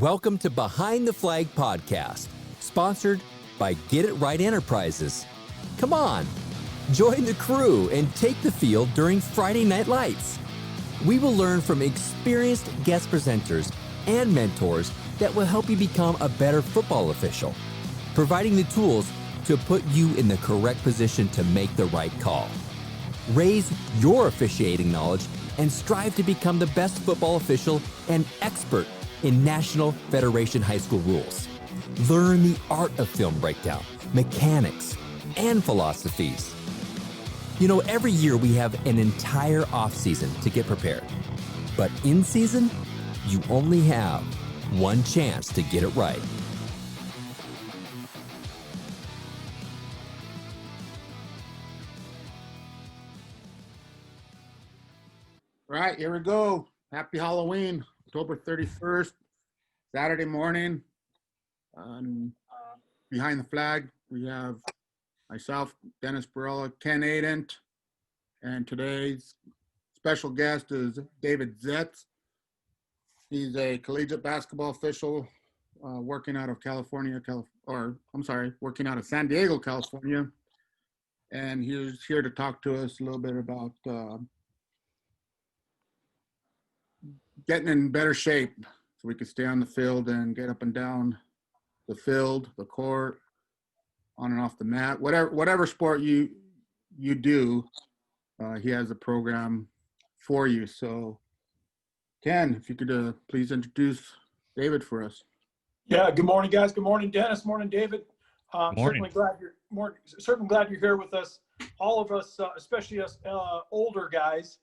Welcome to Behind the Flag Podcast, sponsored by Get It Right Enterprises. Come on, join the crew and take the field during Friday Night Lights. We will learn from experienced guest presenters and mentors that will help you become a better football official, providing the tools to put you in the correct position to make the right call. Raise your officiating knowledge and strive to become the best football official and expert in National Federation High School rules. Learn the art of film breakdown, mechanics, and philosophies. You know, every year we have an entire off season to get prepared. But in season, you only have one chance to get it right. All right, here we go. Happy Halloween, October 31st, Saturday morning. Behind the Flag, we have myself, Dennis Barella, Ken Adent, and today's special guest is David Zetts. He's a collegiate basketball official working out of working out of San Diego, California. And he's here to talk to us a little bit about getting in better shape so we could stay on the field and get up and down the field, the court, on and off the mat, whatever sport you do, he has a program for you. So, Ken, if you could please introduce David for us. Yeah. Good morning, guys. Good morning, Dennis. Morning, David. Morning. Certainly glad you're here with us. All of us, especially us older guys,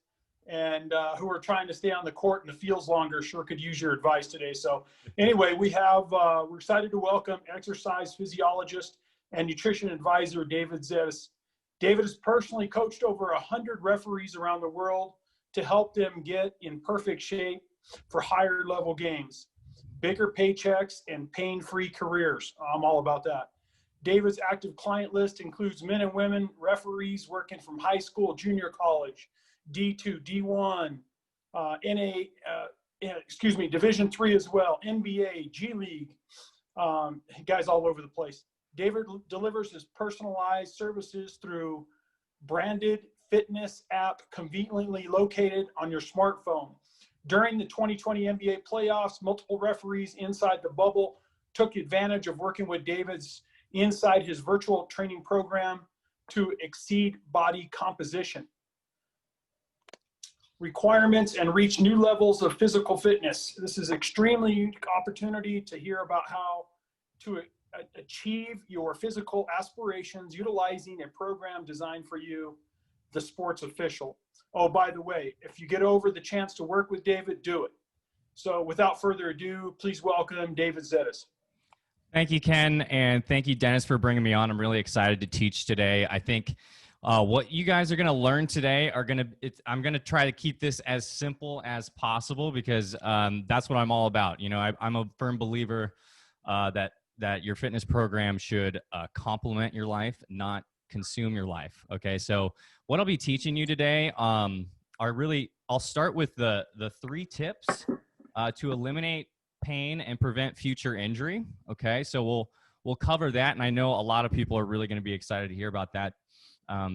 and who are trying to stay on the court and the fields longer, sure could use your advice today. So anyway, we're excited to welcome exercise physiologist and nutrition advisor David Zetts. David has personally coached over 100 referees around the world to help them get in perfect shape for higher level games, bigger paychecks, and pain-free careers. I'm all about that. David's active client list includes men and women referees working from high school, junior college, D2, D1, Division III as well, NBA, G League, guys all over the place. David delivers his personalized services through branded fitness app conveniently located on your smartphone. During the 2020 NBA playoffs, multiple referees inside the bubble took advantage of working with David's inside his virtual training program to exceed body composition requirements and reach new levels of physical fitness. This is extremely unique opportunity to hear about how to achieve your physical aspirations utilizing a program designed for you, the sports official. Oh, by the way, if you get over the chance to work with David, do it. So without further ado, please welcome David Zetts. Thank you, Ken, and thank you, Dennis, for bringing me on. I'm really excited to teach today. I think what you guys are going to learn today I'm going to try to keep this as simple as possible because that's what I'm all about. You know, I'm a firm believer that your fitness program should complement your life, not consume your life. Okay, so what I'll be teaching you today I'll start with the 3 tips to eliminate pain and prevent future injury. Okay, so we'll cover that, and I know a lot of people are really going to be excited to hear about that.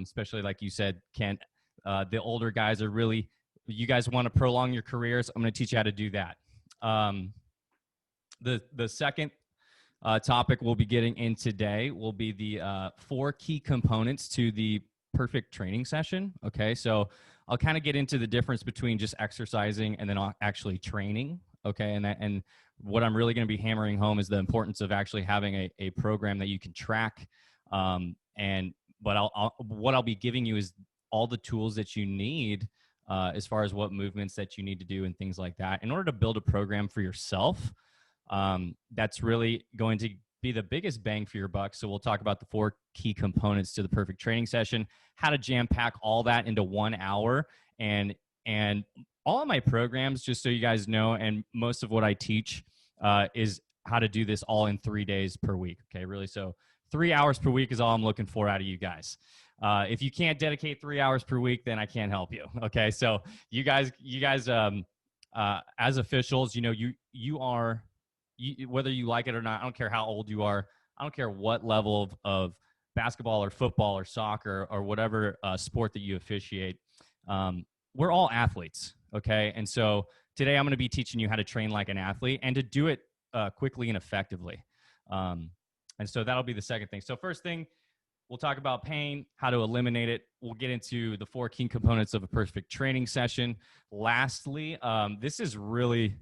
Especially like you said, Kent, the older guys you guys want to prolong your careers. I'm going to teach you how to do that. The second topic we'll be getting in today will be the 4 key components to the perfect training session. Okay, so I'll kind of get into the difference between just exercising and then actually training. Okay, and what I'm really going to be hammering home is the importance of actually having a program that you can track. But what I'll be giving you is all the tools that you need as far as what movements that you need to do and things like that in order to build a program for yourself. That's really going to be the biggest bang for your buck. So we'll talk about the 4 key components to the perfect training session, how to jam pack all that into 1 hour, and all of my programs, just so you guys know, and most of what I teach is how to do this all in 3 days per week. Okay, really. So 3 hours per week is all I'm looking for out of you guys. If you can't dedicate 3 hours per week, then I can't help you. Okay, so you guys, as officials, you know, you are whether you like it or not, I don't care how old you are. I don't care what level of basketball or football or soccer or whatever sport that you officiate. We're all athletes, okay? And so today I'm going to be teaching you how to train like an athlete and to do it quickly and effectively. And so that'll be the second thing. So first thing, we'll talk about pain, how to eliminate it. We'll get into the 4 key components of a perfect training session. Lastly, this is really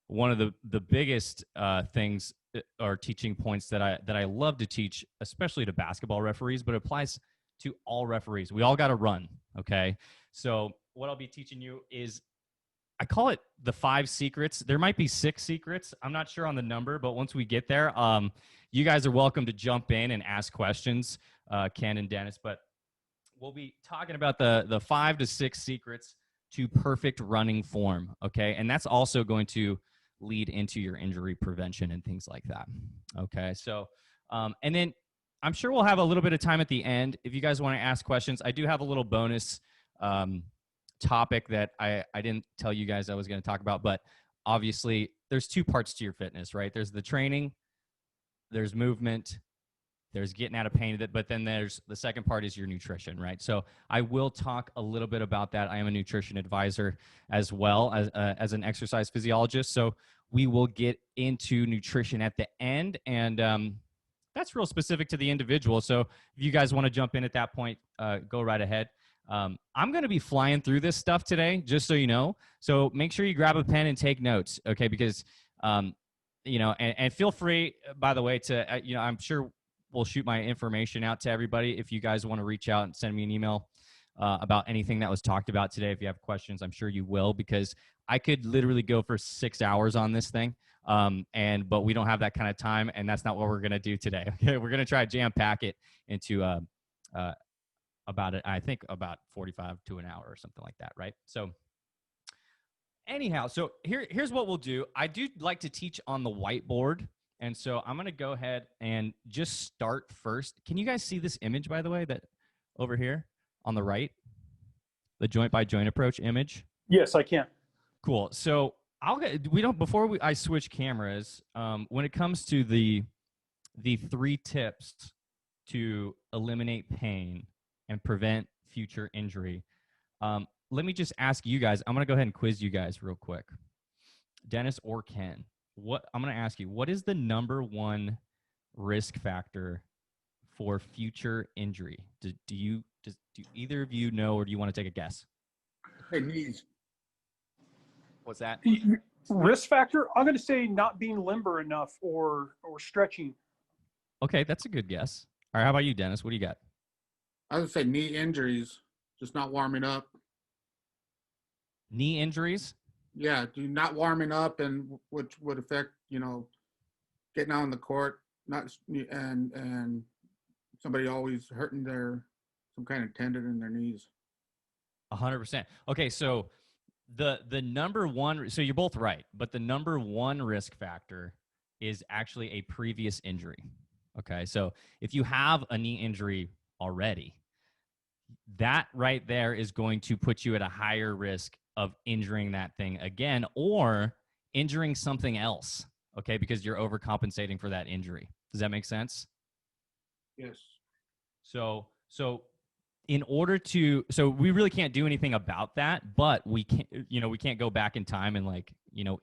one of the biggest things or teaching points that I love to teach, especially to basketball referees, but it applies to all referees. We all got to run, okay? So what I'll be teaching you is, I call it the 5 secrets. There might be 6 secrets. I'm not sure on the number, but once we get there, you guys are welcome to jump in and ask questions, Ken and Dennis. But we'll be talking about the 5 to 6 secrets to perfect running form, okay? And that's also going to lead into your injury prevention and things like that, okay? So, and then I'm sure we'll have a little bit of time at the end. If you guys want to ask questions, I do have a little bonus topic that I didn't tell you guys I was going to talk about, but obviously there's 2 parts to your fitness, right? There's the training, there's movement, there's getting out of pain, but then there's the second part is your nutrition, right? So I will talk a little bit about that. I am a nutrition advisor as well as an exercise physiologist. So we will get into nutrition at the end, and that's real specific to the individual. So if you guys want to jump in at that point, go right ahead. I'm going to be flying through this stuff today, just so you know. So make sure you grab a pen and take notes, okay? Because, and feel free, by the way, to, I'm sure we'll shoot my information out to everybody. If you guys want to reach out and send me an email about anything that was talked about today, if you have questions, I'm sure you will, because I could literally go for 6 hours on this thing. But we don't have that kind of time, and that's not what we're going to do today. Okay, we're going to try to jam pack it into about 45 to an hour or something like that, right? So anyhow, so here's what we'll do. I do like to teach on the whiteboard, and so I'm going to go ahead and just start first. Can you guys see this image, by the way, that over here on the right, the joint by joint approach image? Yes, I can. Cool. So I switch cameras, when it comes to the 3 tips to eliminate pain and prevent future injury, let me just ask you guys. I'm going to go ahead and quiz you guys real quick. Dennis or Ken, I'm going to ask you, what is the number 1 risk factor for future injury? Do either of you know, or do you want to take a guess? Hey, knees. What's that? Risk factor? I'm going to say not being limber enough or stretching. Okay, that's a good guess. All right, how about you, Dennis? What do you got? I would say knee injuries, just not warming up. Knee injuries? Yeah, not warming up, and which would affect, getting out on the court, and somebody always hurting some kind of tendon in their knees. 100%. Okay, so the number 1, so you're both right, but the number 1 risk factor is actually a previous injury. Okay, so if you have a knee injury already, that right there is going to put you at a higher risk of injuring that thing again or injuring something else, okay, because you're overcompensating for that injury. Does that make sense? Yes. So we really can't do anything about that, but we can't go back in time and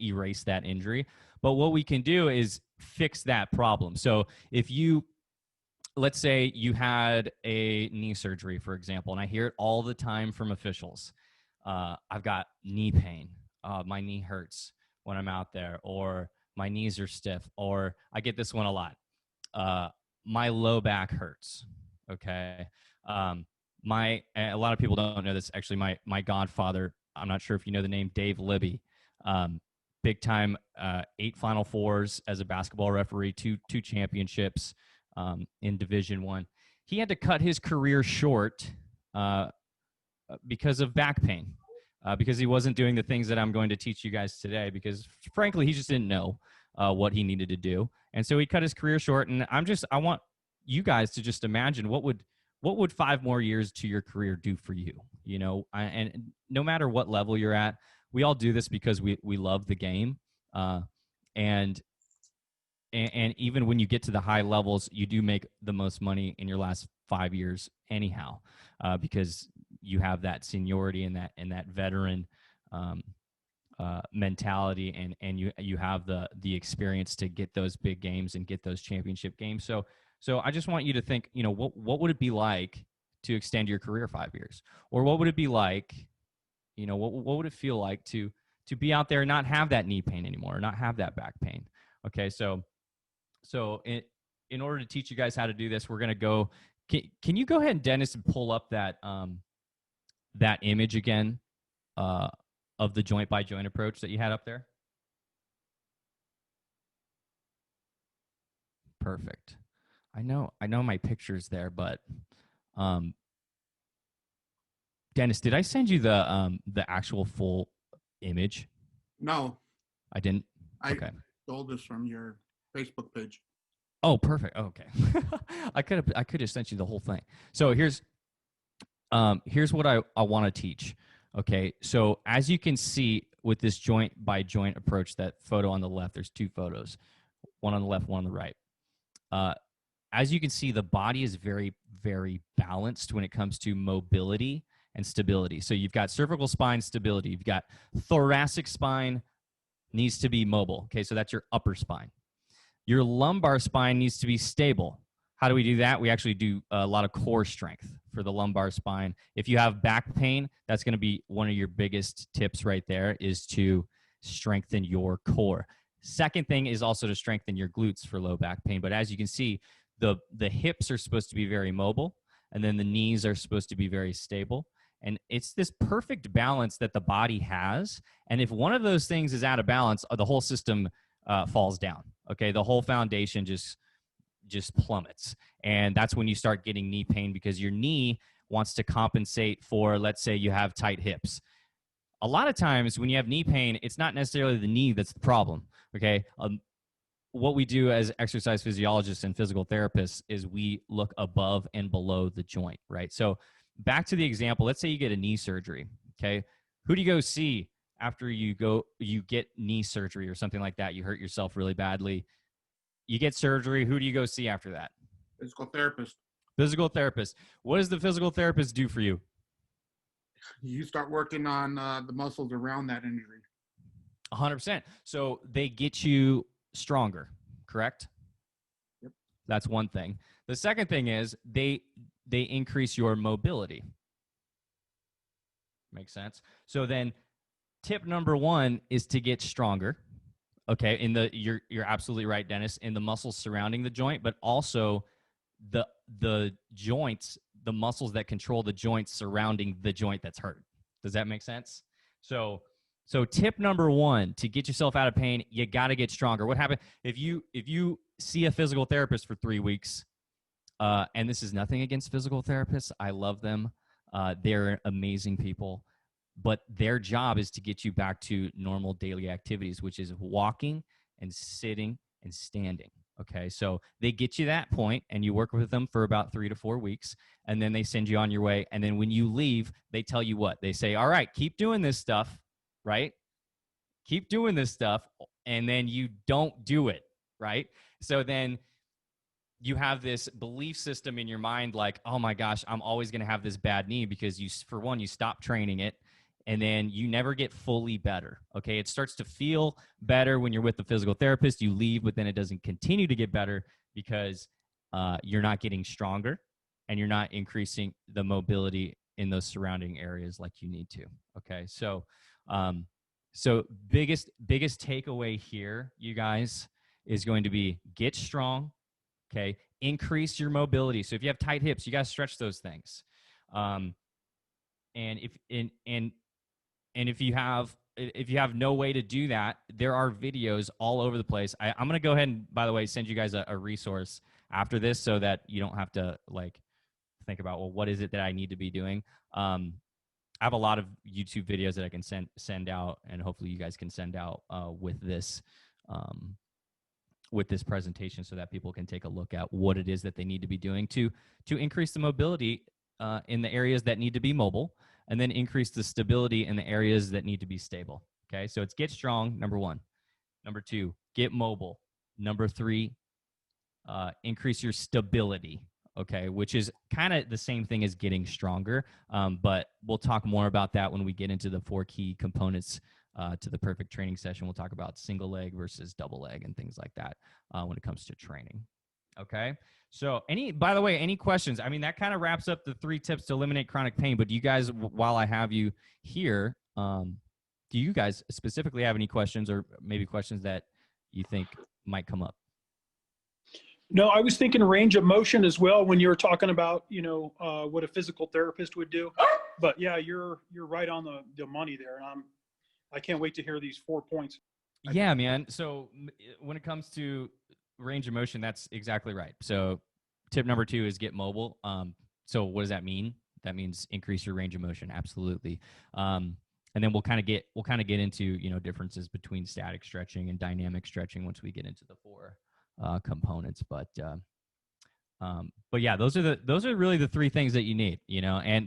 erase that injury. But what we can do is fix that problem. So if let's say you had a knee surgery, for example, and I hear it all the time from officials. I've got knee pain. My knee hurts when I'm out there, or my knees are stiff, or I get this one a lot. My low back hurts. Okay. A lot of people don't know this. Actually, my godfather, I'm not sure if you know the name, Dave Libby, big time, 8 Final Fours as a basketball referee, two championships in Division I. He had to cut his career short because of back pain, because he wasn't doing the things that I'm going to teach you guys today, because frankly, he just didn't know what he needed to do. And so he cut his career short. And I want you guys to just imagine what would 5 more years to your career do for you? And no matter what level you're at, we all do this because we love the game. And and even when you get to the high levels, you do make the most money in your last 5 years anyhow, because you have that seniority and that veteran mentality, and you have the experience to get those big games and get those championship games. So I just want you to think, what would it be like to extend your career 5 years, or what would it be like, what would it feel like to be out there and not have that knee pain anymore, or not have that back pain? Okay, so in order to teach you guys how to do this, we're going to go. Can you go ahead, and Dennis, and pull up that that image again of the joint by joint approach that you had up there? Perfect. I know my picture's there, but Dennis, did I send you the actual full image? No, I didn't. I Okay. stole this from your Facebook page. Oh, perfect. Oh, okay. I could have sent you the whole thing. So here's what I want to teach. Okay. So as you can see with this joint by joint approach, that photo on the left, there's two photos, one on the left, one on the right. As you can see, the body is very, very balanced when it comes to mobility and stability. So you've got cervical spine stability. You've got thoracic spine needs to be mobile. Okay. So that's your upper spine. Your lumbar spine needs to be stable. How do we do that? We actually do a lot of core strength for the lumbar spine. If you have back pain, that's going to be one of your biggest tips right there, is to strengthen your core. Second thing is also to strengthen your glutes for low back pain. But as you can see, the hips are supposed to be very mobile, and then the knees are supposed to be very stable. And it's this perfect balance that the body has. And if one of those things is out of balance, the whole system falls down. Okay, the whole foundation just plummets, and that's when you start getting knee pain, because your knee wants to compensate for, let's say you have tight hips. A lot of times when you have knee pain, it's not necessarily the knee that's the problem. Okay, what we do as exercise physiologists and physical therapists is we look above and below the joint, right? So back to the example, let's say you get a knee surgery. Okay, who do you go see after you get knee surgery or something like that? You hurt yourself really badly, you get surgery. Who do you go see after that? Physical therapist. Physical therapist. What does the physical therapist do for you? You start working on the muscles around that injury. 100%. So they get you stronger, correct? Yep. That's one thing. The second thing is they increase your mobility. Makes sense. So then tip number one is to get stronger. Okay, you're absolutely right, Dennis, in the muscles surrounding the joint, but also the joints, the muscles that control the joints surrounding the joint that's hurt. Does that make sense? So tip number one, to get yourself out of pain, you got to get stronger. What happens if you see a physical therapist for 3 weeks? And this is nothing against physical therapists. I love them. They're amazing people. But their job is to get you back to normal daily activities, which is walking and sitting and standing. Okay, so they get you that point, and you work with them for about 3 to 4 weeks, and then they send you on your way. And then when you leave, they tell you what? They say, all right, keep doing this stuff, right? Keep doing this stuff, and then you don't do it, right? So then you have this belief system in your mind like, oh my gosh, I'm always going to have this bad knee, because you stop training it, and then you never get fully better. Okay, it starts to feel better when you're with the physical therapist. You leave, but then it doesn't continue to get better because you're not getting stronger, and you're not increasing the mobility in those surrounding areas like you need to. Okay, so biggest takeaway here, you guys, is going to be get strong. Okay, increase your mobility. So if you have tight hips, you got to stretch those things. And if you have no way to do that, there are videos all over the place. I'm going to go ahead and, by the way, send you guys a resource after this, so that you don't have to think about, well, what is it that I need to be doing? I have a lot of YouTube videos that I can send out, and hopefully you guys can send out with this presentation, so that people can take a look at what it is that they need to be doing to increase the mobility in the areas that need to be mobile, and then increase the stability in the areas that need to be stable. Okay, so it's get strong, number one. Number two, get mobile. Number 3, increase your stability. Okay, which is kind of the same thing as getting stronger, but we'll talk more about that when we get into the 4 key components to the perfect training session. We'll talk about single leg versus double leg and things like that when it comes to training. Okay, so by the way, any questions? I mean, that kind of wraps up the 3 tips to eliminate chronic pain. But do you guys, while I have you here, do you guys specifically have any questions, or maybe questions that you think might come up? No, I was thinking range of motion as well when you were talking about, what a physical therapist would do. But yeah, you're right on the money there, and I can't wait to hear these 4 points. Yeah, man. So when it comes to range of motion, that's exactly right. So tip number 2 is get mobile. So what does that mean? That means increase your range of motion. Absolutely. And then we'll kind of get into, differences between static stretching and dynamic stretching once we get into the 4 components. But yeah, those are really the 3 things that you need,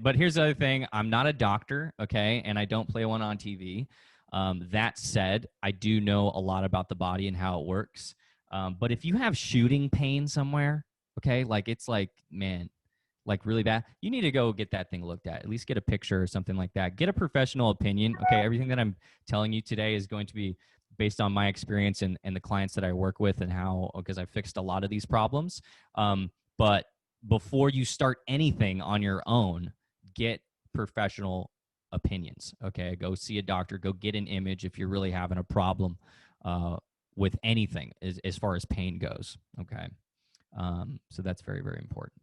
but here's the other thing. I'm not a doctor. Okay. And I don't play one on TV. That said, I do know a lot about the body and how it works. But if you have shooting pain somewhere, okay, like it's like, man, like really bad, you need to go get that thing looked at least get a picture or something like that. Get a professional opinion. Okay. Everything that I'm telling you today is going to be based on my experience and the clients that I work with and because I fixed a lot of these problems. But before you start anything on your own, get professional opinions. Okay. Go see a doctor, go get an image if you're really having a problem with anything as far as pain goes. Okay. So that's very, very important.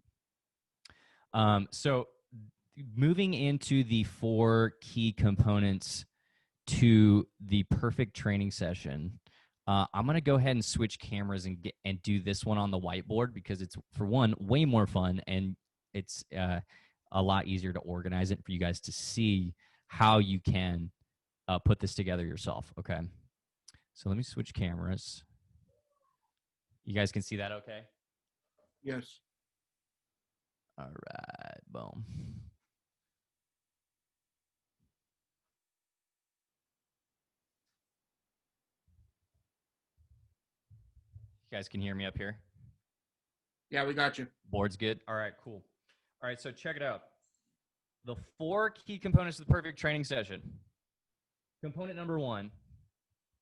So moving into the 4 key components to the perfect training session, I'm going to go ahead and switch cameras and do this one on the whiteboard because it's, for one, way more fun, and it's a lot easier to organize it for you guys to see how you can put this together yourself. Okay. So let me switch cameras. You guys can see that okay? Yes. All right. Boom. You guys can hear me up here? Yeah, we got you. Board's good? All right, cool. All right, so check it out. The 4 key components of the perfect training session. Component number 1,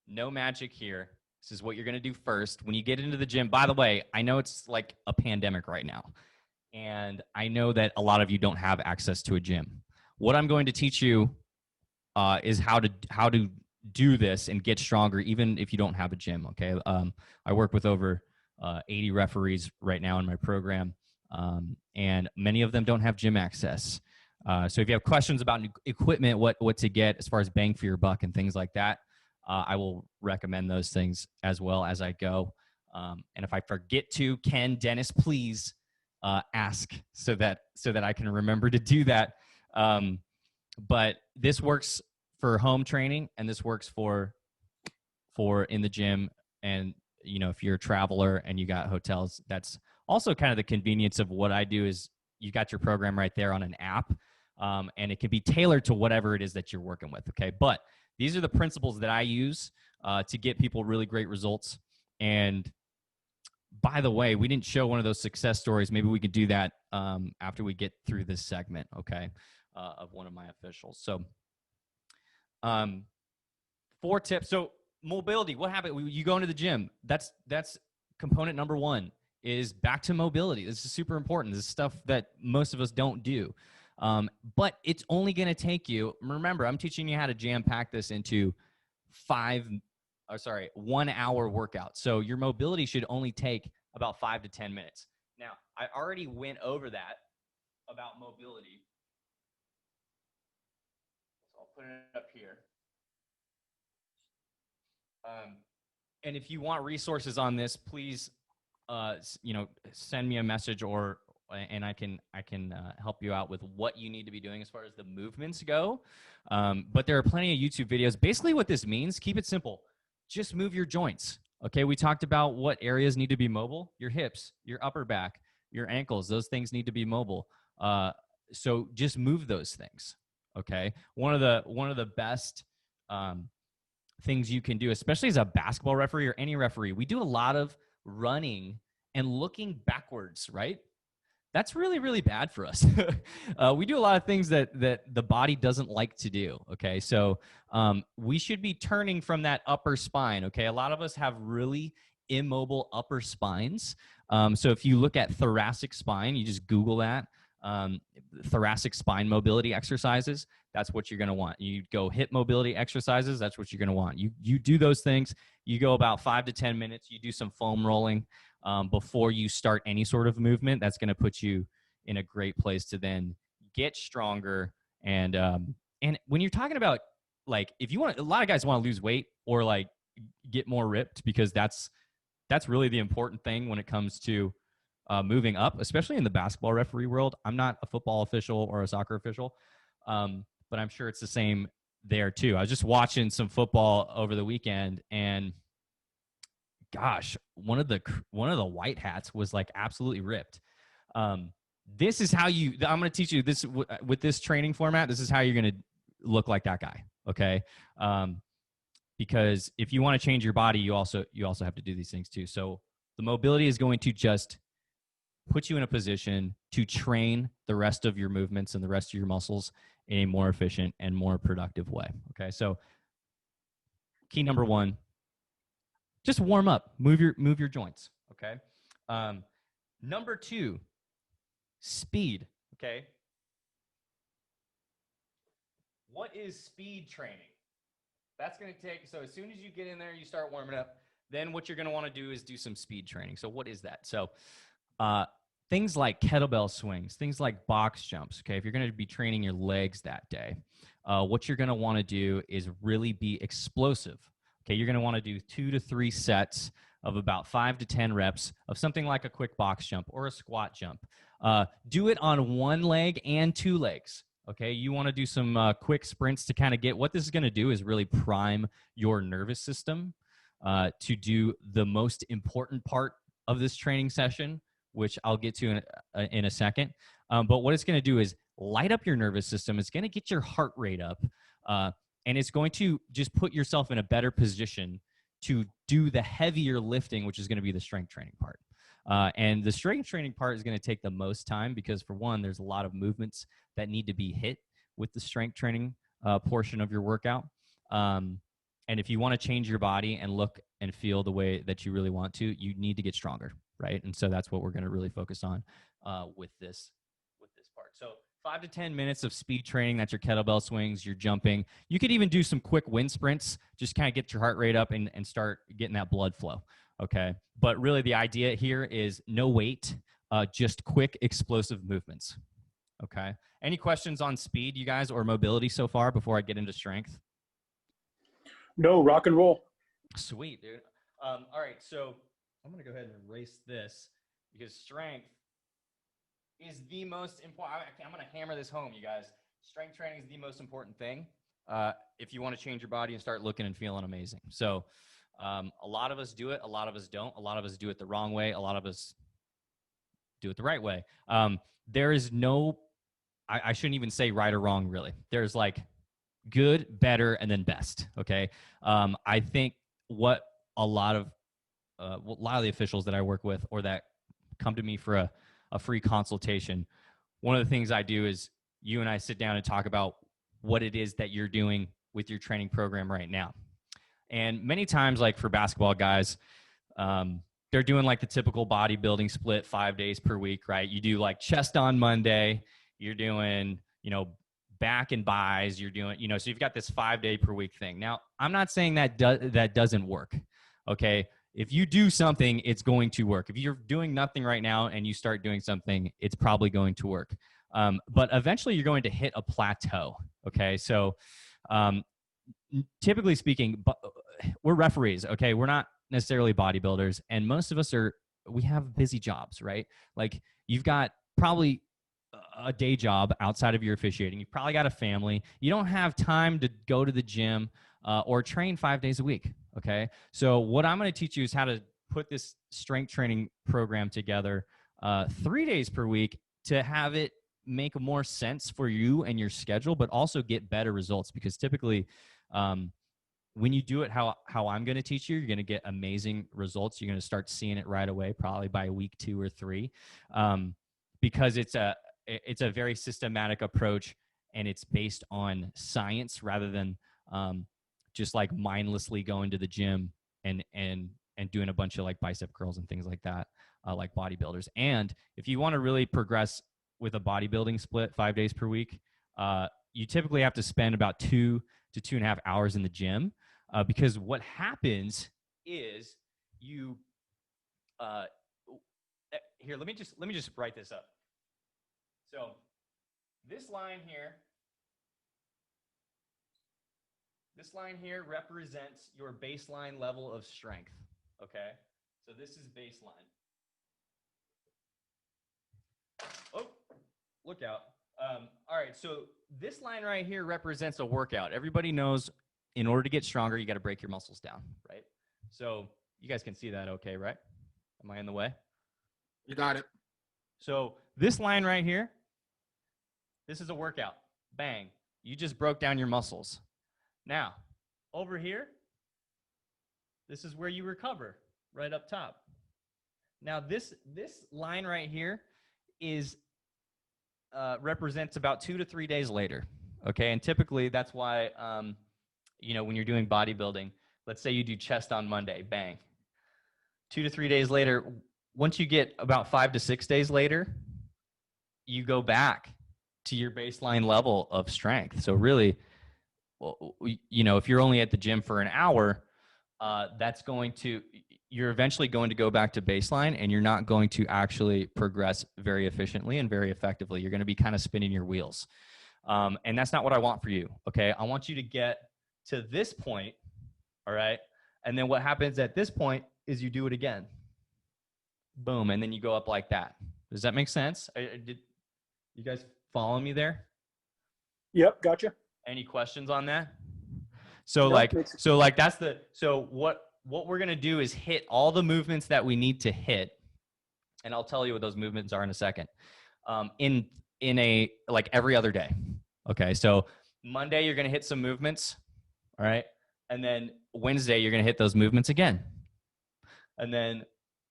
no magic here. This is what you're going to do first. When you get into the gym, by the way, I know it's like a pandemic right now, and I know that a lot of you don't have access to a gym. What I'm going to teach you is how to do this and get stronger even if you don't have a gym. Okay. I work with over 80 referees right now in my program, and many of them don't have gym access. So if you have questions about equipment, what to get as far as bang for your buck and things like that, I will recommend those things as well as I go. And if I forget to, Ken, Dennis, please ask so that I can remember to do that. But this works for home training, and this works for in the gym. And if you're a traveler and you got hotels, that's also kind of the convenience of what I do is you got your program right there on an app, and it can be tailored to whatever it is that you're working with. Okay, but these are the principles that I use to get people really great results. And by the way, we didn't show one of those success stories. Maybe we could do that after we get through this segment, okay, of one of my officials. So 4 tips. So mobility, what happened? You go into the gym. That's component number 1 is back to mobility. This is super important. This is stuff that most of us don't do. But it's only going to take you, remember, I'm teaching you how to jam pack this into 1 hour workout. So your mobility should only take about 5 to 10 minutes. Now, I already went over that about mobility. So I'll put it up here. And if you want resources on this, please, send me a message and I can help you out with what you need to be doing as far as the movements go. But there are plenty of YouTube videos. Basically what this means, keep it simple. Just move your joints. Okay. We talked about what areas need to be mobile, your hips, your upper back, your ankles, those things need to be mobile. So just move those things. Okay. One of the best, things you can do, especially as a basketball referee or any referee, we do a lot of running and looking backwards, right? That's really, really bad for us. We do a lot of things that the body doesn't like to do. Okay, so we should be turning from that upper spine. Okay, a lot of us have really immobile upper spines. So if you look at thoracic spine, you just Google that, thoracic spine mobility exercises. That's what you're going to want. You go hip mobility exercises. That's what you're going to want. You do those things. You go about 5 to 10 minutes. You do some foam rolling before you start any sort of movement. That's going to put you in a great place to then get stronger. And when you're talking about, like, if you want, a lot of guys want to lose weight or like get more ripped, because that's really the important thing when it comes to moving up, especially in the basketball referee world. I'm not a football official or a soccer official, but I'm sure it's the same there too. I was just watching some football over the weekend, and gosh, one of the white hats was like absolutely ripped. This is how I'm going to teach you this with this training format. This is how you're going to look like that guy. Okay. Because if you want to change your body, you also have to do these things too. So the mobility is going to just put you in a position to train the rest of your movements and the rest of your muscles in a more efficient and more productive way. Okay. So key number 1, just warm up, move your joints. Okay. Number 2, speed. Okay. What is speed training? That's going to take, so as soon as you get in there, you start warming up, then what you're going to want to do is do some speed training. So what is that? So things like kettlebell swings, things like box jumps. Okay. If you're going to be training your legs that day, what you're going to want to do is really be explosive. Okay. You're going to want to do 2 to 3 sets of about 5 to 10 reps of something like a quick box jump or a squat jump. Do it on one leg and 2 legs. Okay, you want to do some quick sprints to kind of get, what this is going to do is really prime your nervous system to do the most important part of this training session, which I'll get to in a second. But what it's going to do is light up your nervous system. It's going to get your heart rate up, and it's going to just put yourself in a better position to do the heavier lifting, which is going to be the strength training part. And the strength training part is going to take the most time because, for one, there's a lot of movements that need to be hit with the strength training portion of your workout. And if you want to change your body and look and feel the way that you really want to, you need to get stronger, right? And so that's what we're going to really focus on with this part. So 5 to 10 minutes of speed training. That's your kettlebell swings, your jumping. You could even do some quick wind sprints, just kind of get your heart rate up and start getting that blood flow. Okay. But really the idea here is no weight, just quick explosive movements. Okay. Any questions on speed, you guys, or mobility so far before I get into strength? No, rock and roll. Sweet, dude. All right. So I'm going to go ahead and erase this because strength is the most important. I'm going to hammer this home, you guys. Strength training is the most important thing if you want to change your body and start looking and feeling amazing. So a lot of us do it. A lot of us don't. A lot of us do it the wrong way. A lot of us do it the right way. There is no, I shouldn't even say right or wrong, really. There's like good, better, and then best. Okay. I think what a lot of the officials that I work with or that come to me for a free consultation, one of the things I do is you and I sit down and talk about what it is that you're doing with your training program right now. And many times, like for basketball guys, they're doing like the typical bodybuilding split 5 days per week, right? You do like chest on Monday, you're doing, back and buys, you're doing, so you've got this 5 day per week thing. Now, I'm not saying that that doesn't work. Okay. If you do something, it's going to work. If you're doing nothing right now and you start doing something, it's probably going to work. But eventually you're going to hit a plateau. Okay. So, typically speaking, we're referees. Okay. We're not necessarily bodybuilders. And most of us we have busy jobs, right? Like you've got probably a day job outside of your officiating. You've probably got a family. You don't have time to go to the gym or train 5 days a week. Okay. So what I'm going to teach you is how to put this strength training program together 3 days per week to have it make more sense for you and your schedule, but also get better results because typically when you do it how I'm going to teach you, you're going to get amazing results. You're going to start seeing it right away, probably by week 2 or 3, because it's a very systematic approach, and it's based on science rather than just like mindlessly going to the gym and doing a bunch of like bicep curls and things like that, like bodybuilders. And if you want to really progress with a bodybuilding split 5 days per week, you typically have to spend about 2 to 2.5 hours in the gym, because what happens is you here, let me just write this up. So this line here represents your baseline level of strength. Okay, so this is baseline. Oh, look out. All right, so this line right here represents a workout. Everybody knows in order to get stronger, you got to break your muscles down, right? So you guys can see that okay, right? Am I in the way? You got it. So this line right here, this is a workout. Bang. You just broke down your muscles. Now, over here, this is where you recover, right up top. Now, this line right here is represents about 2 to 3 days later, okay? And typically, that's why, when you're doing bodybuilding, let's say you do chest on Monday, bang. 2 to 3 days later, once you get about 5 to 6 days later, you go back to your baseline level of strength. So really, if you're only at the gym for an hour, you're eventually going to go back to baseline, and you're not going to actually progress very efficiently and very effectively. You're going to be kind of spinning your wheels. And that's not what I want for you. Okay. I want you to get to this point. All right. And then what happens at this point is you do it again. Boom. And then you go up like that. Does that make sense? Did you guys follow me there? Yep. Gotcha. Any questions on that? So No, what we're going to do is hit all the movements that we need to hit. And I'll tell you what those movements are in a second. In a, like every other day. Okay. So Monday, you're going to hit some movements. All right. And then Wednesday, you're going to hit those movements again. And then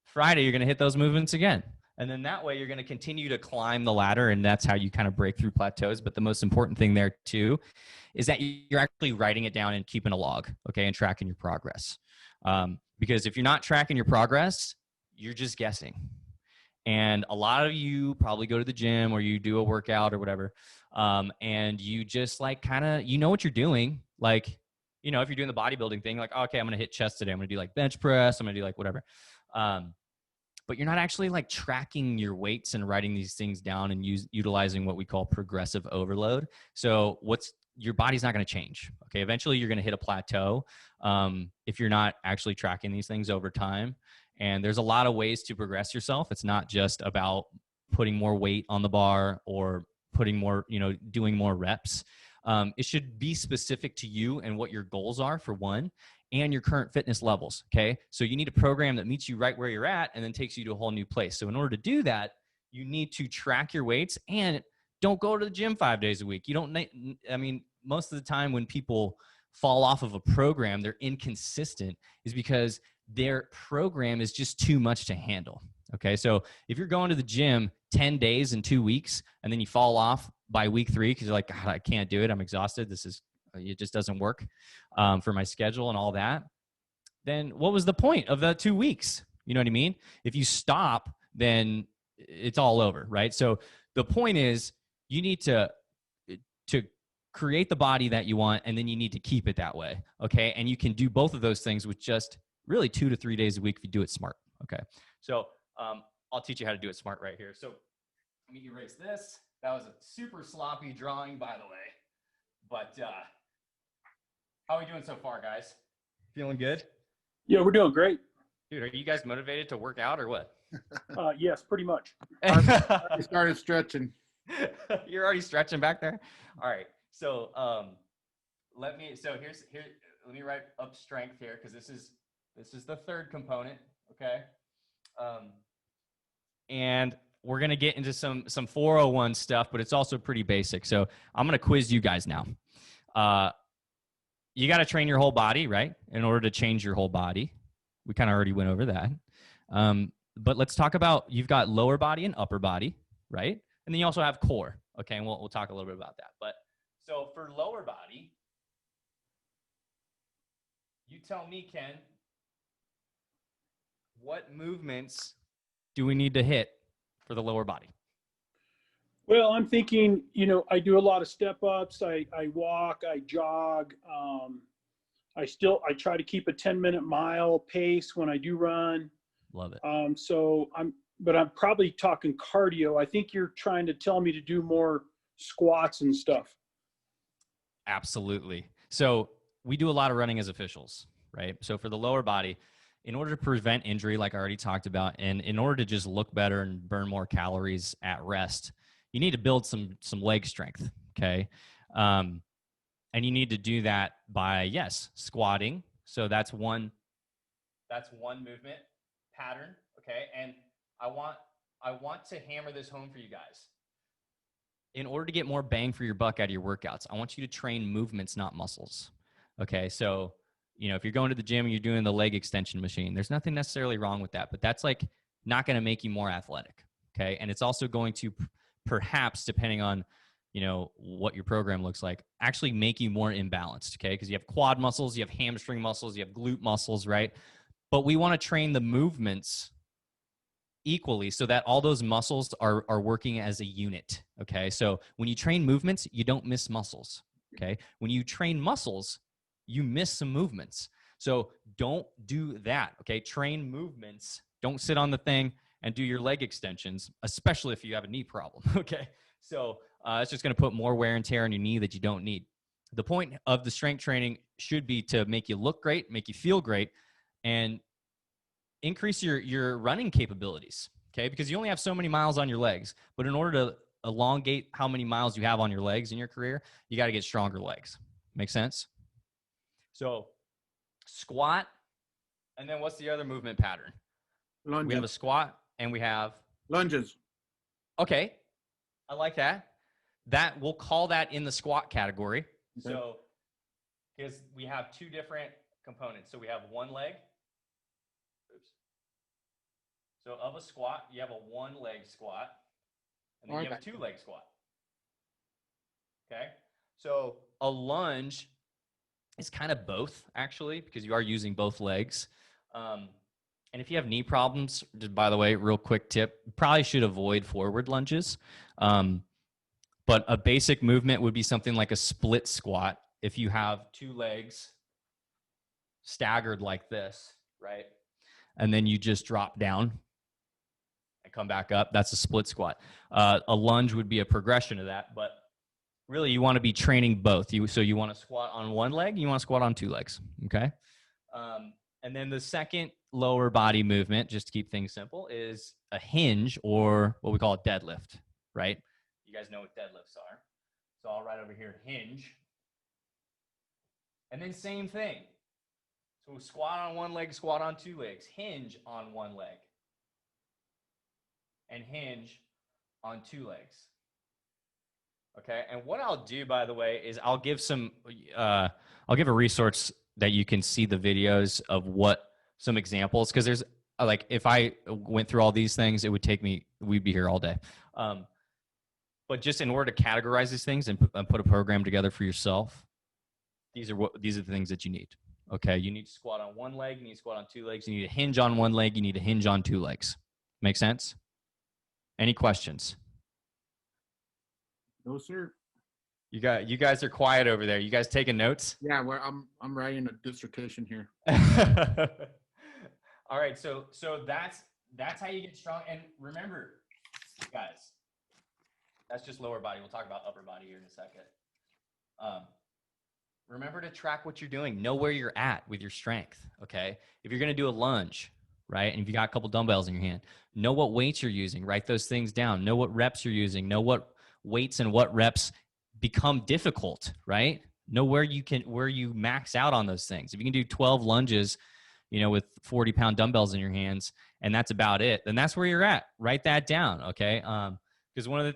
Friday, you're going to hit those movements again. And then that way you're going to continue to climb the ladder, and that's how you kind of break through plateaus. But the most important thing there too is that you're actually writing it down and keeping a log, okay, and tracking your progress. Because if you're not tracking your progress, you're just guessing. And a lot of you probably go to the gym or you do a workout or whatever, and you just like kind of, what you're doing. Like, if you're doing the bodybuilding thing, like, okay, I'm going to hit chest today. I'm going to do like bench press. I'm going to do like whatever. But you're not actually like tracking your weights and writing these things down and utilizing what we call progressive overload. So your body's not going to change. Okay. Eventually you're going to hit a plateau if you're not actually tracking these things over time. And there's a lot of ways to progress yourself. It's not just about putting more weight on the bar or putting more, doing more reps. It should be specific to you and what your goals are, for one, and your current fitness levels. Okay. So you need a program that meets you right where you're at and then takes you to a whole new place. So in order to do that, you need to track your weights and don't go to the gym 5 days a week. Most of the time when people fall off of a program, they're inconsistent, is because their program is just too much to handle. Okay. So if you're going to the gym 10 days in 2 weeks and then you fall off by week 3 because you're like, God, I can't do it, I'm exhausted, it just doesn't work for my schedule and all that, then what was the point of the 2 weeks? You know what I mean? If you stop, then it's all over, right? So the point is you need to create the body that you want, and then you need to keep it that way, okay? And you can do both of those things with just really 2 to 3 days a week if you do it smart, okay? So I'll teach you how to do it smart right here. So let me erase this. That was a super sloppy drawing, by the way. But how are we doing so far, guys? Feeling good? Yeah, we're doing great. Dude, are you guys motivated to work out or what? Yes, pretty much. We started stretching. You're already stretching back there? All right. So let me write up strength here, because this is the third component, okay? And we're going to get into some 401 stuff, but it's also pretty basic. So I'm going to quiz you guys now. you got to train your whole body, right? In order to change your whole body. We kind of already went over that. But let's talk about, you've got lower body and upper body, right? And then you also have core. Okay. And we'll talk a little bit about that. But so for lower body, you tell me, Ken, what movements do we need to hit for the lower body? Well, I'm thinking, I do a lot of step ups. I walk, I jog. I try to keep a 10-minute mile pace when I do run. Love it. But I'm probably talking cardio. I think you're trying to tell me to do more squats and stuff. Absolutely. So we do a lot of running as officials, right? So for the lower body, in order to prevent injury, like I already talked about, and in order to just look better and burn more calories at rest, you need to build some leg strength, okay? And you need to do that by, yes, squatting. So that's one movement pattern, okay? And I want to hammer this home for you guys. In order to get more bang for your buck out of your workouts, I want you to train movements, not muscles, okay? So, if you're going to the gym and you're doing the leg extension machine, there's nothing necessarily wrong with that, but that's like not going to make you more athletic, okay? And it's also going to perhaps, depending on what your program looks like, actually make you more imbalanced, okay? Because you have quad muscles, you have hamstring muscles, you have glute muscles, right? But we want to train the movements equally so that all those muscles are working as a unit, okay? So when you train movements, you don't miss muscles, okay? When you train muscles, you miss some movements. So don't do that, okay? Train movements. Don't sit on the thing and do your leg extensions, especially if you have a knee problem, okay? So it's just going to put more wear and tear on your knee that you don't need. The point of the strength training should be to make you look great, make you feel great, and increase your running capabilities, okay? Because you only have so many miles on your legs, but in order to elongate how many miles you have on your legs in your career, you got to get stronger legs. Make sense? So squat, and then what's the other movement pattern? Lunges. We have a squat and we have Lunges. Okay, I like that. That we'll call that in the squat category. Okay. So because we have two different components. So we have one leg. Oops. So of a squat, you have a one leg squat, and then you have a 2-leg squat. Okay. So a lunge is kind of both, actually, because you are using both legs. And if you have knee problems, just by the way, real quick tip, you probably should avoid forward lunges. But a basic movement would be something like a split squat. If you have 2 legs staggered like this, right? And then you just drop down and come back up. That's a split squat. A lunge would be a progression of that, but really you want to be training both. So you want to squat on one leg, and you want to squat on 2 legs, okay? And then the second lower body movement, just to keep things simple, is a hinge, or what we call a deadlift, right? You guys know what deadlifts are. So I'll write over here, hinge. And then same thing. So squat on one leg, squat on 2 legs, hinge on one leg, and hinge on 2 legs. Okay, and what I'll do, by the way, is I'll give a resource that you can see the videos of some examples, because there's like, if I went through all these things, it would take me, we'd be here all day. But just in order to categorize these things and put a program together for yourself, these are the things that you need. Okay, you need to squat on one leg, you need to squat on 2 legs, you need to hinge on one leg, you need to hinge on 2 legs. Make sense? Any questions? No, sir. You guys are quiet over there. You guys taking notes? Yeah, I'm writing a dissertation here. All right, so that's how you get strong. And remember, guys, that's just lower body. We'll talk about upper body here in a second. Remember to track what you're doing. Know where you're at with your strength, okay? If you're going to do a lunge, right, and if you got a couple dumbbells in your hand, know what weights you're using. Write those things down. Know what reps you're using. Know what weights and what reps become difficult, right? Know where you max out on those things. If you can do 12 lunges, with 40-pound dumbbells in your hands, and that's about it, then that's where you're at. Write that down, okay? Because one of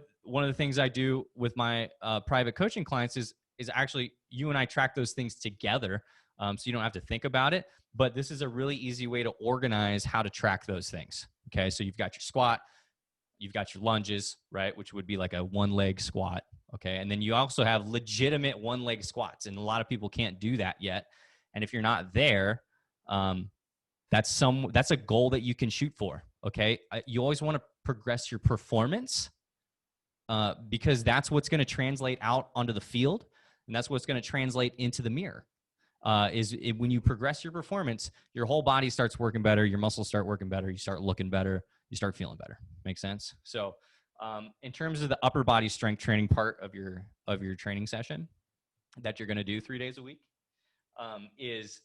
the things I do with my private coaching clients is is actually you and I track those things together, so you don't have to think about it. But this is a really easy way to organize how to track those things. Okay, so you've got your squat, you've got your lunges, right, which would be like a one-leg squat. Okay, and then you also have legitimate one-leg squats, and a lot of people can't do that yet. And if you're not there, that's a goal that you can shoot for. Okay, you always want to progress your performance, because that's what's going to translate out onto the field, and that's what's going to translate into the mirror. When you progress your performance, your whole body starts working better, your muscles start working better, you start looking better, you start feeling better. Make sense? So in terms of the upper body strength training part of your training session that you're going to do 3 days a week, is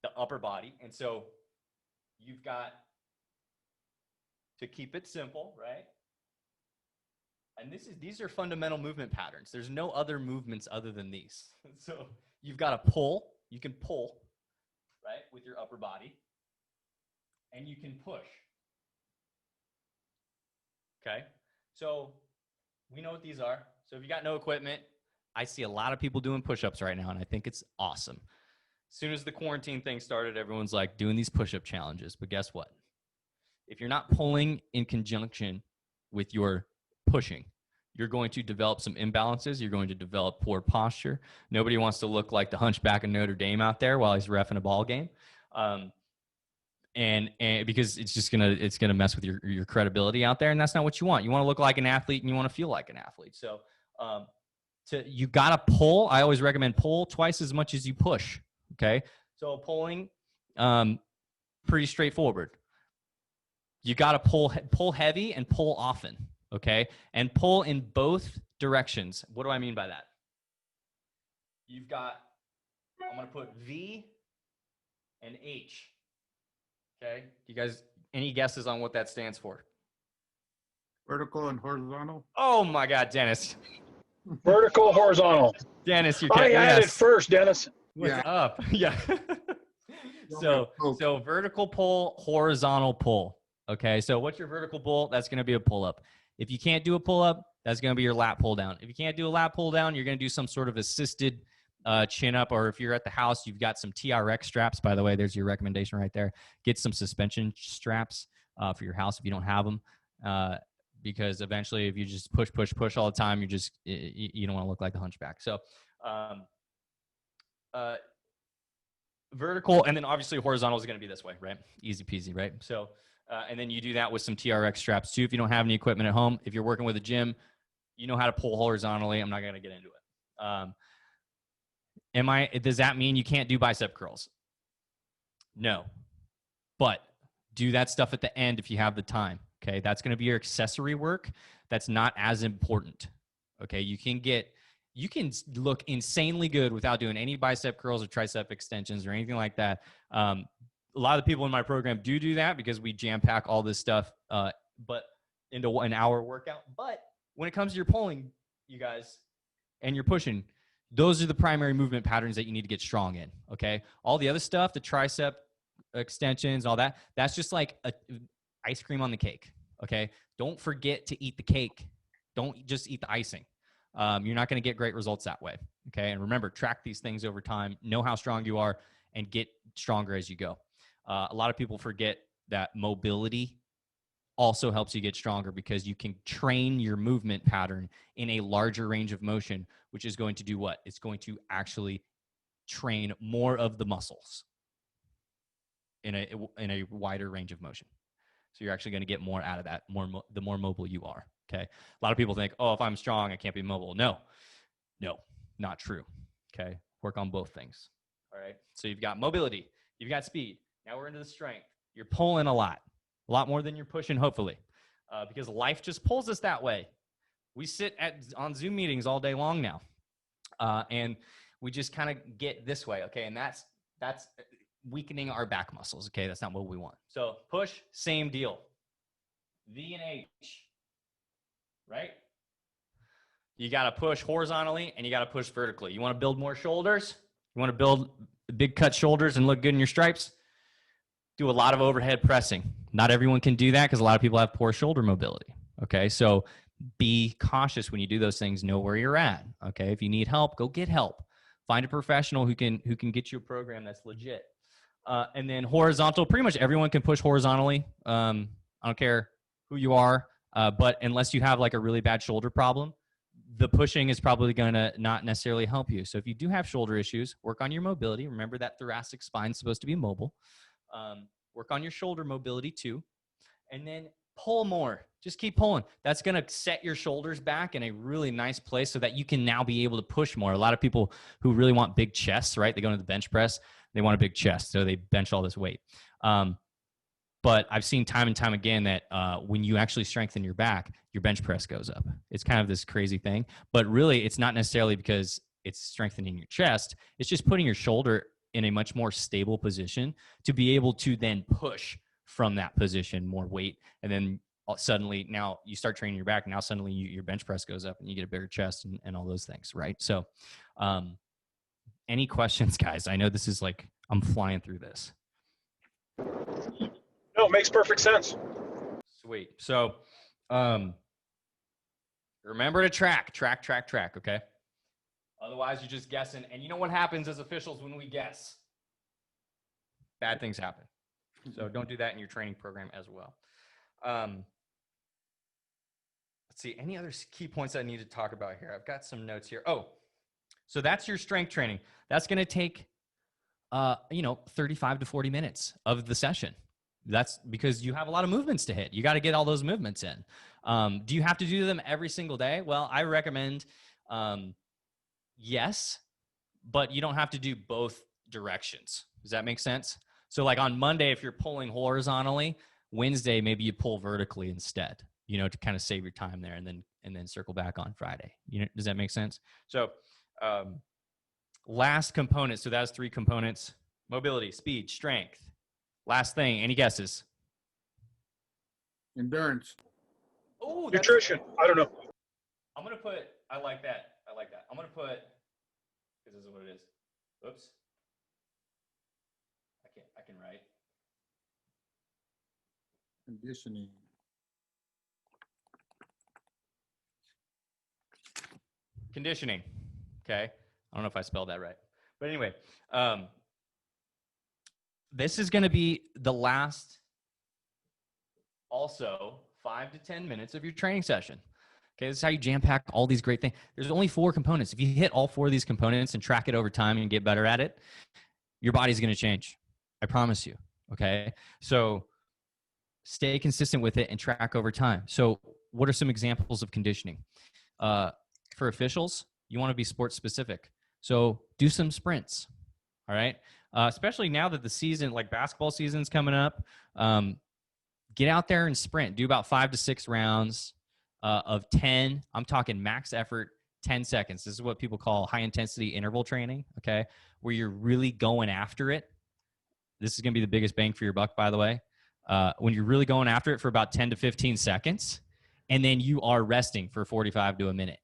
the upper body. And so you've got to keep it simple, right? And these are fundamental movement patterns. There's no other movements other than these. So you've got to pull. You can pull, right, with your upper body. And you can push. Okay? So we know what these are. So if you got no equipment, I see a lot of people doing push-ups right now, and I think it's awesome. As soon as the quarantine thing started, everyone's like doing these push-up challenges. But guess what? If you're not pulling in conjunction with your pushing, you're going to develop some imbalances. You're going to develop poor posture. Nobody wants to look like the hunchback of Notre Dame out there while he's reffing a ball game. And because it's gonna mess with your credibility out there, and that's not what you want. You want to look like an athlete, and you want to feel like an athlete. So you gotta pull. I always recommend pull twice as much as you push. Okay, so pulling, pretty straightforward. You gotta pull heavy and pull often. Okay, and pull in both directions. What do I mean by that? You've got, I'm gonna put V and H. Okay, you guys, any guesses on what that stands for? Vertical and horizontal. Oh my God, Dennis. Vertical, horizontal. Dennis, you I can't. had Yes. it first, Dennis. What's up? Yeah. So vertical pull, horizontal pull. Okay, so what's your vertical pull? That's going to be a pull-up. If you can't do a pull-up, that's going to be your lat pull-down. If you can't do a lat pull-down, you're going to do some sort of assisted chin-up, or if you're at the house, you've got some TRX straps. By the way, there's your recommendation right there. Get some suspension straps for your house if you don't have them, because eventually if you just push all the time, you don't want to look like the hunchback. So vertical, and then obviously horizontal is going to be this way, right? Easy peasy, right? So and then you do that with some TRX straps too. If you don't have any equipment at home, if you're working with a gym, you know how to pull horizontally. I'm not going to get into it. Does that mean you can't do bicep curls? No, but do that stuff at the end if you have the time. Okay, that's going to be your accessory work. That's not as important. Okay, you can look insanely good without doing any bicep curls or tricep extensions or anything like that. A lot of the people in my program do that because we jam pack all this stuff, but into an hour workout. But when it comes to your pulling, you guys, and your pushing, those are the primary movement patterns that you need to get strong in. Okay, all the other stuff, the tricep extensions, all that, that's just like ice cream on the cake. Okay, don't forget to eat the cake. Don't just eat the icing. You're not going to get great results that way. Okay, and remember, track these things over time. Know how strong you are, and get stronger as you go. A lot of people forget that mobility also helps you get stronger, because you can train your movement pattern in a larger range of motion, which is going to do what? It's going to actually train more of the muscles in a wider range of motion. So you're actually going to get more out of that, the more mobile you are. Okay. A lot of people think, oh, if I'm strong, I can't be mobile. No, not true. Okay. Work on both things. All right. So you've got mobility, you've got speed. Now we're into the strength. You're pulling a lot more than you're pushing, hopefully, because life just pulls us that way. We sit on Zoom meetings all day long now, and we just kind of get this way. Okay. And that's weakening our back muscles. Okay. That's not what we want. So push, same deal. V and H, right? You got to push horizontally and you got to push vertically. You want to build more shoulders? You want to build big cut shoulders and look good in your stripes? Do a lot of overhead pressing. Not everyone can do that because a lot of people have poor shoulder mobility. Okay. So be cautious when you do those things. Know where you're at. Okay. If you need help, go get help. Find a professional who can get you a program that's legit. And then horizontal, pretty much everyone can push horizontally. I don't care who you are, but unless you have like a really bad shoulder problem, the pushing is probably going to not necessarily help you. So if you do have shoulder issues, work on your mobility. Remember that thoracic spine is supposed to be mobile. Work on your shoulder mobility too. And then pull more. Just keep pulling. That's going to set your shoulders back in a really nice place so that you can now be able to push more. A lot of people who really want big chests, right? They go into the bench press. They want a big chest, so they bench all this weight. But I've seen time and time again that when you actually strengthen your back, your bench press goes up. It's kind of this crazy thing. But really, it's not necessarily because it's strengthening your chest. It's just putting your shoulder in a much more stable position to be able to then push from that position more weight. And then suddenly now you start training your back. Now suddenly your bench press goes up and you get a bigger chest and all those things, right? So any questions, guys? I know this is like, I'm flying through this. No, it makes perfect sense. Sweet. So remember to track, okay? Otherwise, you're just guessing. And you know what happens as officials when we guess? Bad things happen. So don't do that in your training program as well. Let's see. Any other key points I need to talk about here? I've got some notes here. Oh, so that's your strength training. That's going to take, 35 to 40 minutes of the session. That's because you have a lot of movements to hit. You got to get all those movements in. Do you have to do them every single day? Well, I recommend, yes, but you don't have to do both directions. Does that make sense? So like on Monday, if you're pulling horizontally, Wednesday, maybe you pull vertically instead, to kind of save your time there and then circle back on Friday. Does that make sense? So last component. So that's 3 components: mobility, speed, strength. Last thing, any guesses? Endurance. Oh, Nutrition. I don't know. I'm going to put, I like that. I'm going to put, because this is what it is. Oops. I can write. Conditioning. Conditioning. Okay. I don't know if I spelled that right. But anyway, this is going to be the last, also 5 to 10 minutes of your training session. Okay, this is how you jam pack all these great things. There's only 4 components. If you hit all 4 of these components and track it over time and get better at it, your body's going to change. I promise you. Okay, so stay consistent with it and track over time. So what are some examples of conditioning? For officials, you want to be sports specific. So do some sprints. All right. Especially now that the season, like basketball season's coming up, get out there and sprint. Do about 5 to 6 rounds of 10. I'm talking max effort, 10 seconds. This is what people call high intensity interval training. Okay. Where you're really going after it. This is going to be the biggest bang for your buck, by the way. When you're really going after it for about 10 to 15 seconds, and then you are resting for 45 to a minute.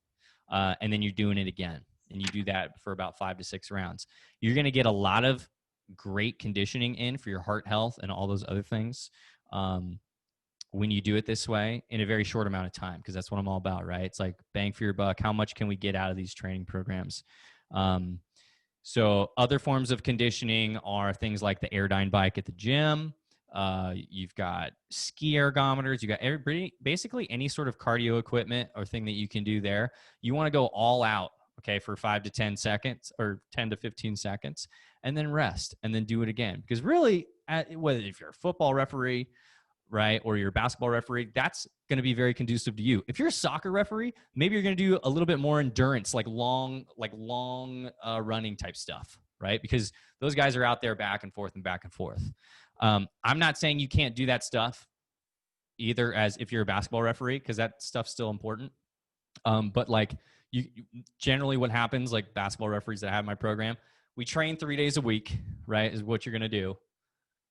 And then you're doing it again. And you do that for about 5 to 6 rounds. You're going to get a lot of great conditioning in for your heart health and all those other things when you do it this way in a very short amount of time, because that's what I'm all about, right? It's like bang for your buck. How much can we get out of these training programs? So other forms of conditioning are things like the Airdyne bike at the gym. You've got ski ergometers. You got basically any sort of cardio equipment or thing that you can do there. You want to go all out, okay, for 5 to 10 seconds or 10 to 15 seconds, and then rest and then do it again. Because really, whether if you're a football referee, right, or you're a basketball referee, that's going to be very conducive to you. If you're a soccer referee, maybe you're going to do a little bit more endurance, like long running type stuff, right? Because those guys are out there back and forth and back and forth. I'm not saying you can't do that stuff either as if you're a basketball referee, because that stuff's still important. But like you generally what happens, like basketball referees that I have in my program, we train 3 days a week, right, is what you're going to do.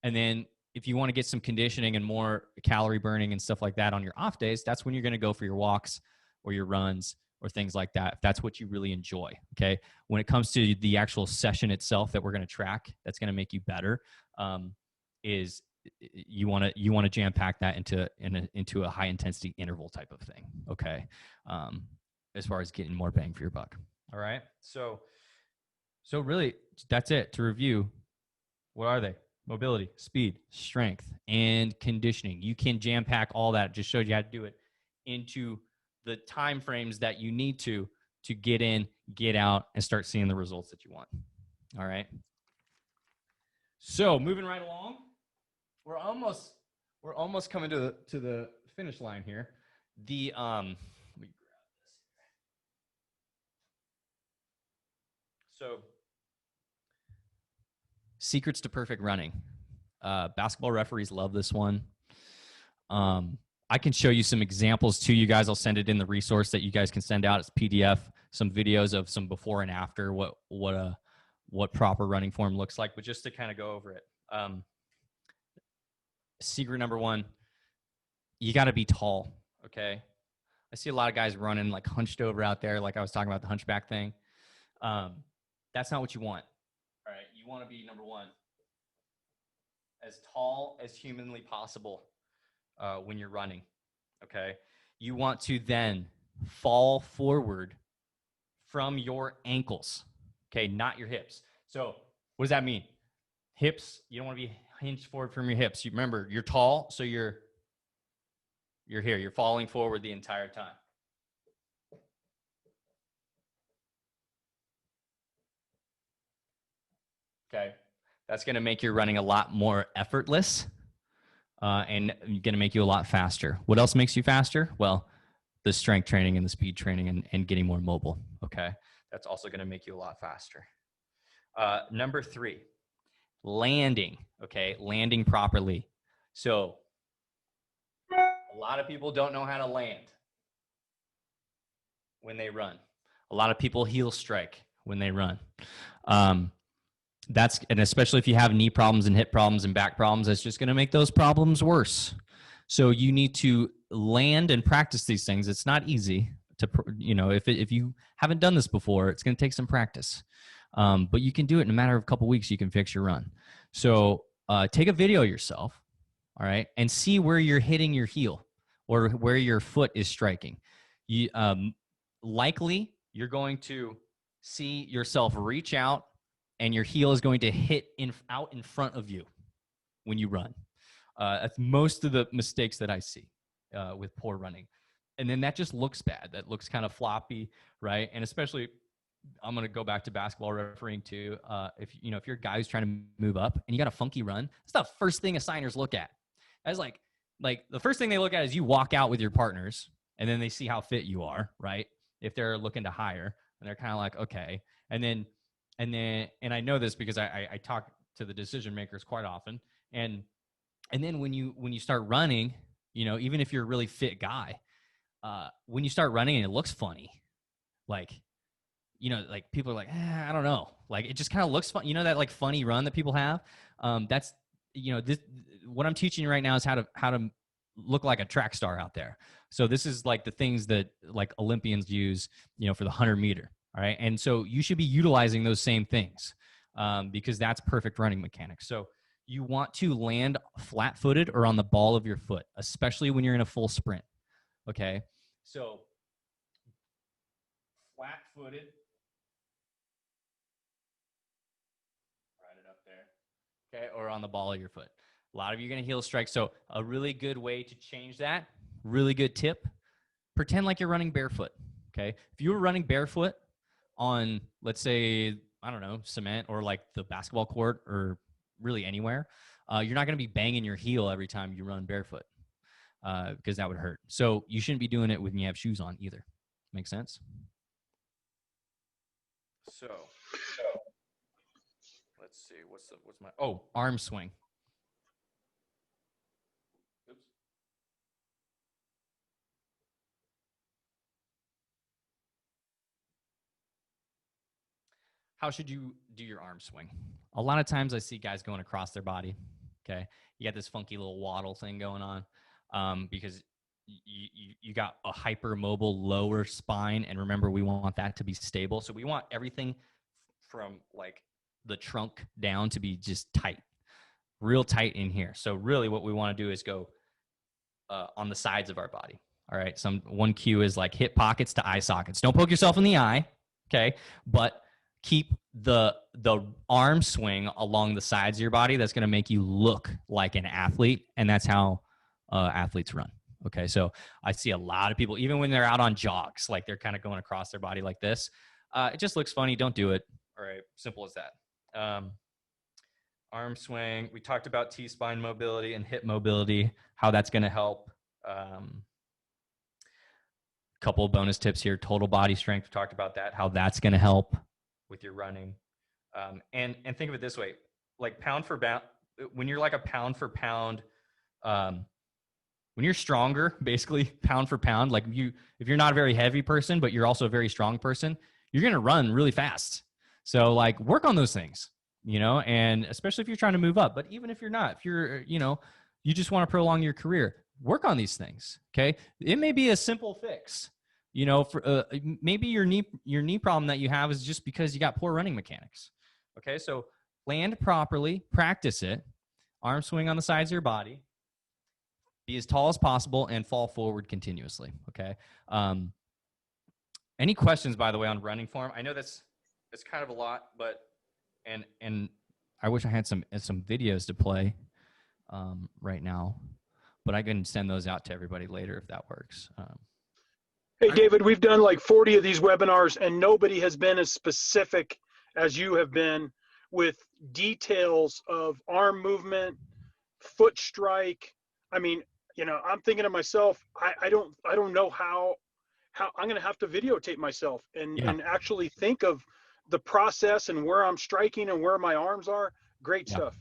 And then if you want to get some conditioning and more calorie burning and stuff like that on your off days, that's when you're going to go for your walks or your runs or things like that, if that's what you really enjoy, okay? When it comes to the actual session itself that we're going to track, that's going to make you better, is you want to jam pack that into a high intensity interval type of thing. Okay. As far as getting more bang for your buck. All right. So really that's it. To review, what are they? Mobility, speed, strength, and conditioning. You can jam pack all that. Just showed you how to do it into the time frames that you need to get in, get out, and start seeing the results that you want. All right. So moving right along, we're almost coming to the finish line here. Let me grab this. So, secrets to perfect running. Basketball referees love this one. I can show you some examples to you guys. I'll send it in the resource that you guys can send out. It's PDF, some videos of some before and after what proper running form looks like. But just to kind of go over it, secret number one, you got to be tall. Okay, I see a lot of guys running like hunched over out there, like I was talking about the hunchback thing. That's not what you want. All right, you want to be, number one, as tall as humanly possible when you're running. Okay, you want to then fall forward from your ankles. Okay, not your hips. So what does that mean? Hips, you don't want to be hinged forward from your hips. You remember, you're tall, so you're here. You're falling forward the entire time. Okay, that's going to make your running a lot more effortless and going to make you a lot faster. What else makes you faster? Well, the strength training and the speed training and getting more mobile. Okay, that's also going to make you a lot faster. Number three, landing. Okay, landing properly. So a lot of people don't know how to land when they run. A lot of people heel strike when they run. And especially if you have knee problems and hip problems and back problems, that's just going to make those problems worse. So you need to land and practice these things. It's not easy to, if you haven't done this before, it's going to take some practice. But you can do it in a matter of a couple weeks. You can fix your run. So take a video of yourself, all right, and see where you're hitting your heel or where your foot is striking. You likely you're going to see yourself reach out, and your heel is going to hit out in front of you when you run. That's most of the mistakes that I see with poor running. And then that just looks bad. That looks kind of floppy, right? And especially, I'm going to go back to basketball refereeing too. If you're a guy who's trying to move up and you got a funky run, that's the first thing assigners look at. That's like the first thing they look at is you walk out with your partners, and then they see how fit you are, right? If they're looking to hire, and they're kind of like, okay. And I know this because I talk to the decision makers quite often. And then when you start running, even if you're a really fit guy, when you start running and it looks funny, like people are like, I don't know. Like, it just kind of looks fun. That like funny run that people have. That's, this, what I'm teaching you right now is how to look like a track star out there. So this is like the things that like Olympians use, for the 100-meter. All right. And so you should be utilizing those same things because that's perfect running mechanics. So you want to land flat-footed or on the ball of your foot, especially when you're in a full sprint. Okay. So flat-footed. Right it up there. Okay. Or on the ball of your foot. A lot of you are going to heel strike. So a really good way to change that, really good tip, pretend like you're running barefoot. Okay. If you were running barefoot on, let's say, I don't know, cement or like the basketball court or really anywhere, you're not going to be banging your heel every time you run barefoot because that would hurt. So you shouldn't be doing it when you have shoes on either. Make sense? So let's see. What's my arm swing. Oops. How should you do your arm swing? A lot of times I see guys going across their body. Okay. You got this funky little waddle thing going on because you got a hypermobile lower spine. And remember, we want that to be stable. So we want everything from like the trunk down to be just tight. real tight in here. So really what we want to do is go on the sides of our body. All right. One cue is like hip pockets to eye sockets. Don't poke yourself in the eye. Okay. But keep the arm swing along the sides of your body. That's going to make you look like an athlete. And that's how athletes run. Okay. So I see a lot of people, even when they're out on jogs, like they're kind of going across their body like this. It just looks funny. Don't do it. All right. Simple as that. Arm swing. We talked about T-spine mobility and hip mobility, how that's going to help. Couple of bonus tips here. Total body strength. We talked about that, how that's going to help with your running. And think of it this way, like pound for pound, when you're like a pound for pound, when you're stronger, basically pound for pound, like if you're not a very heavy person, but you're also a very strong person, you're going to run really fast. So like work on those things, and especially if you're trying to move up, but even if you're not, if you're, you just want to prolong your career, work on these things. Okay. It may be a simple fix, for maybe your knee problem that you have is just because you got poor running mechanics. Okay. So land properly, practice it, arm swing on the sides of your body, be as tall as possible, and fall forward continuously. Okay. Any questions, by the way, on running form? I know it's kind of a lot, but, and I wish I had some videos to play right now, but I can send those out to everybody later if that works. Hey, David, we've done like 40 of these webinars, and nobody has been as specific as you have been with details of arm movement, foot strike. I mean, I'm thinking to myself, I don't know how I'm going to have to videotape myself and actually think of the process and where I'm striking and where my arms are. Great stuff.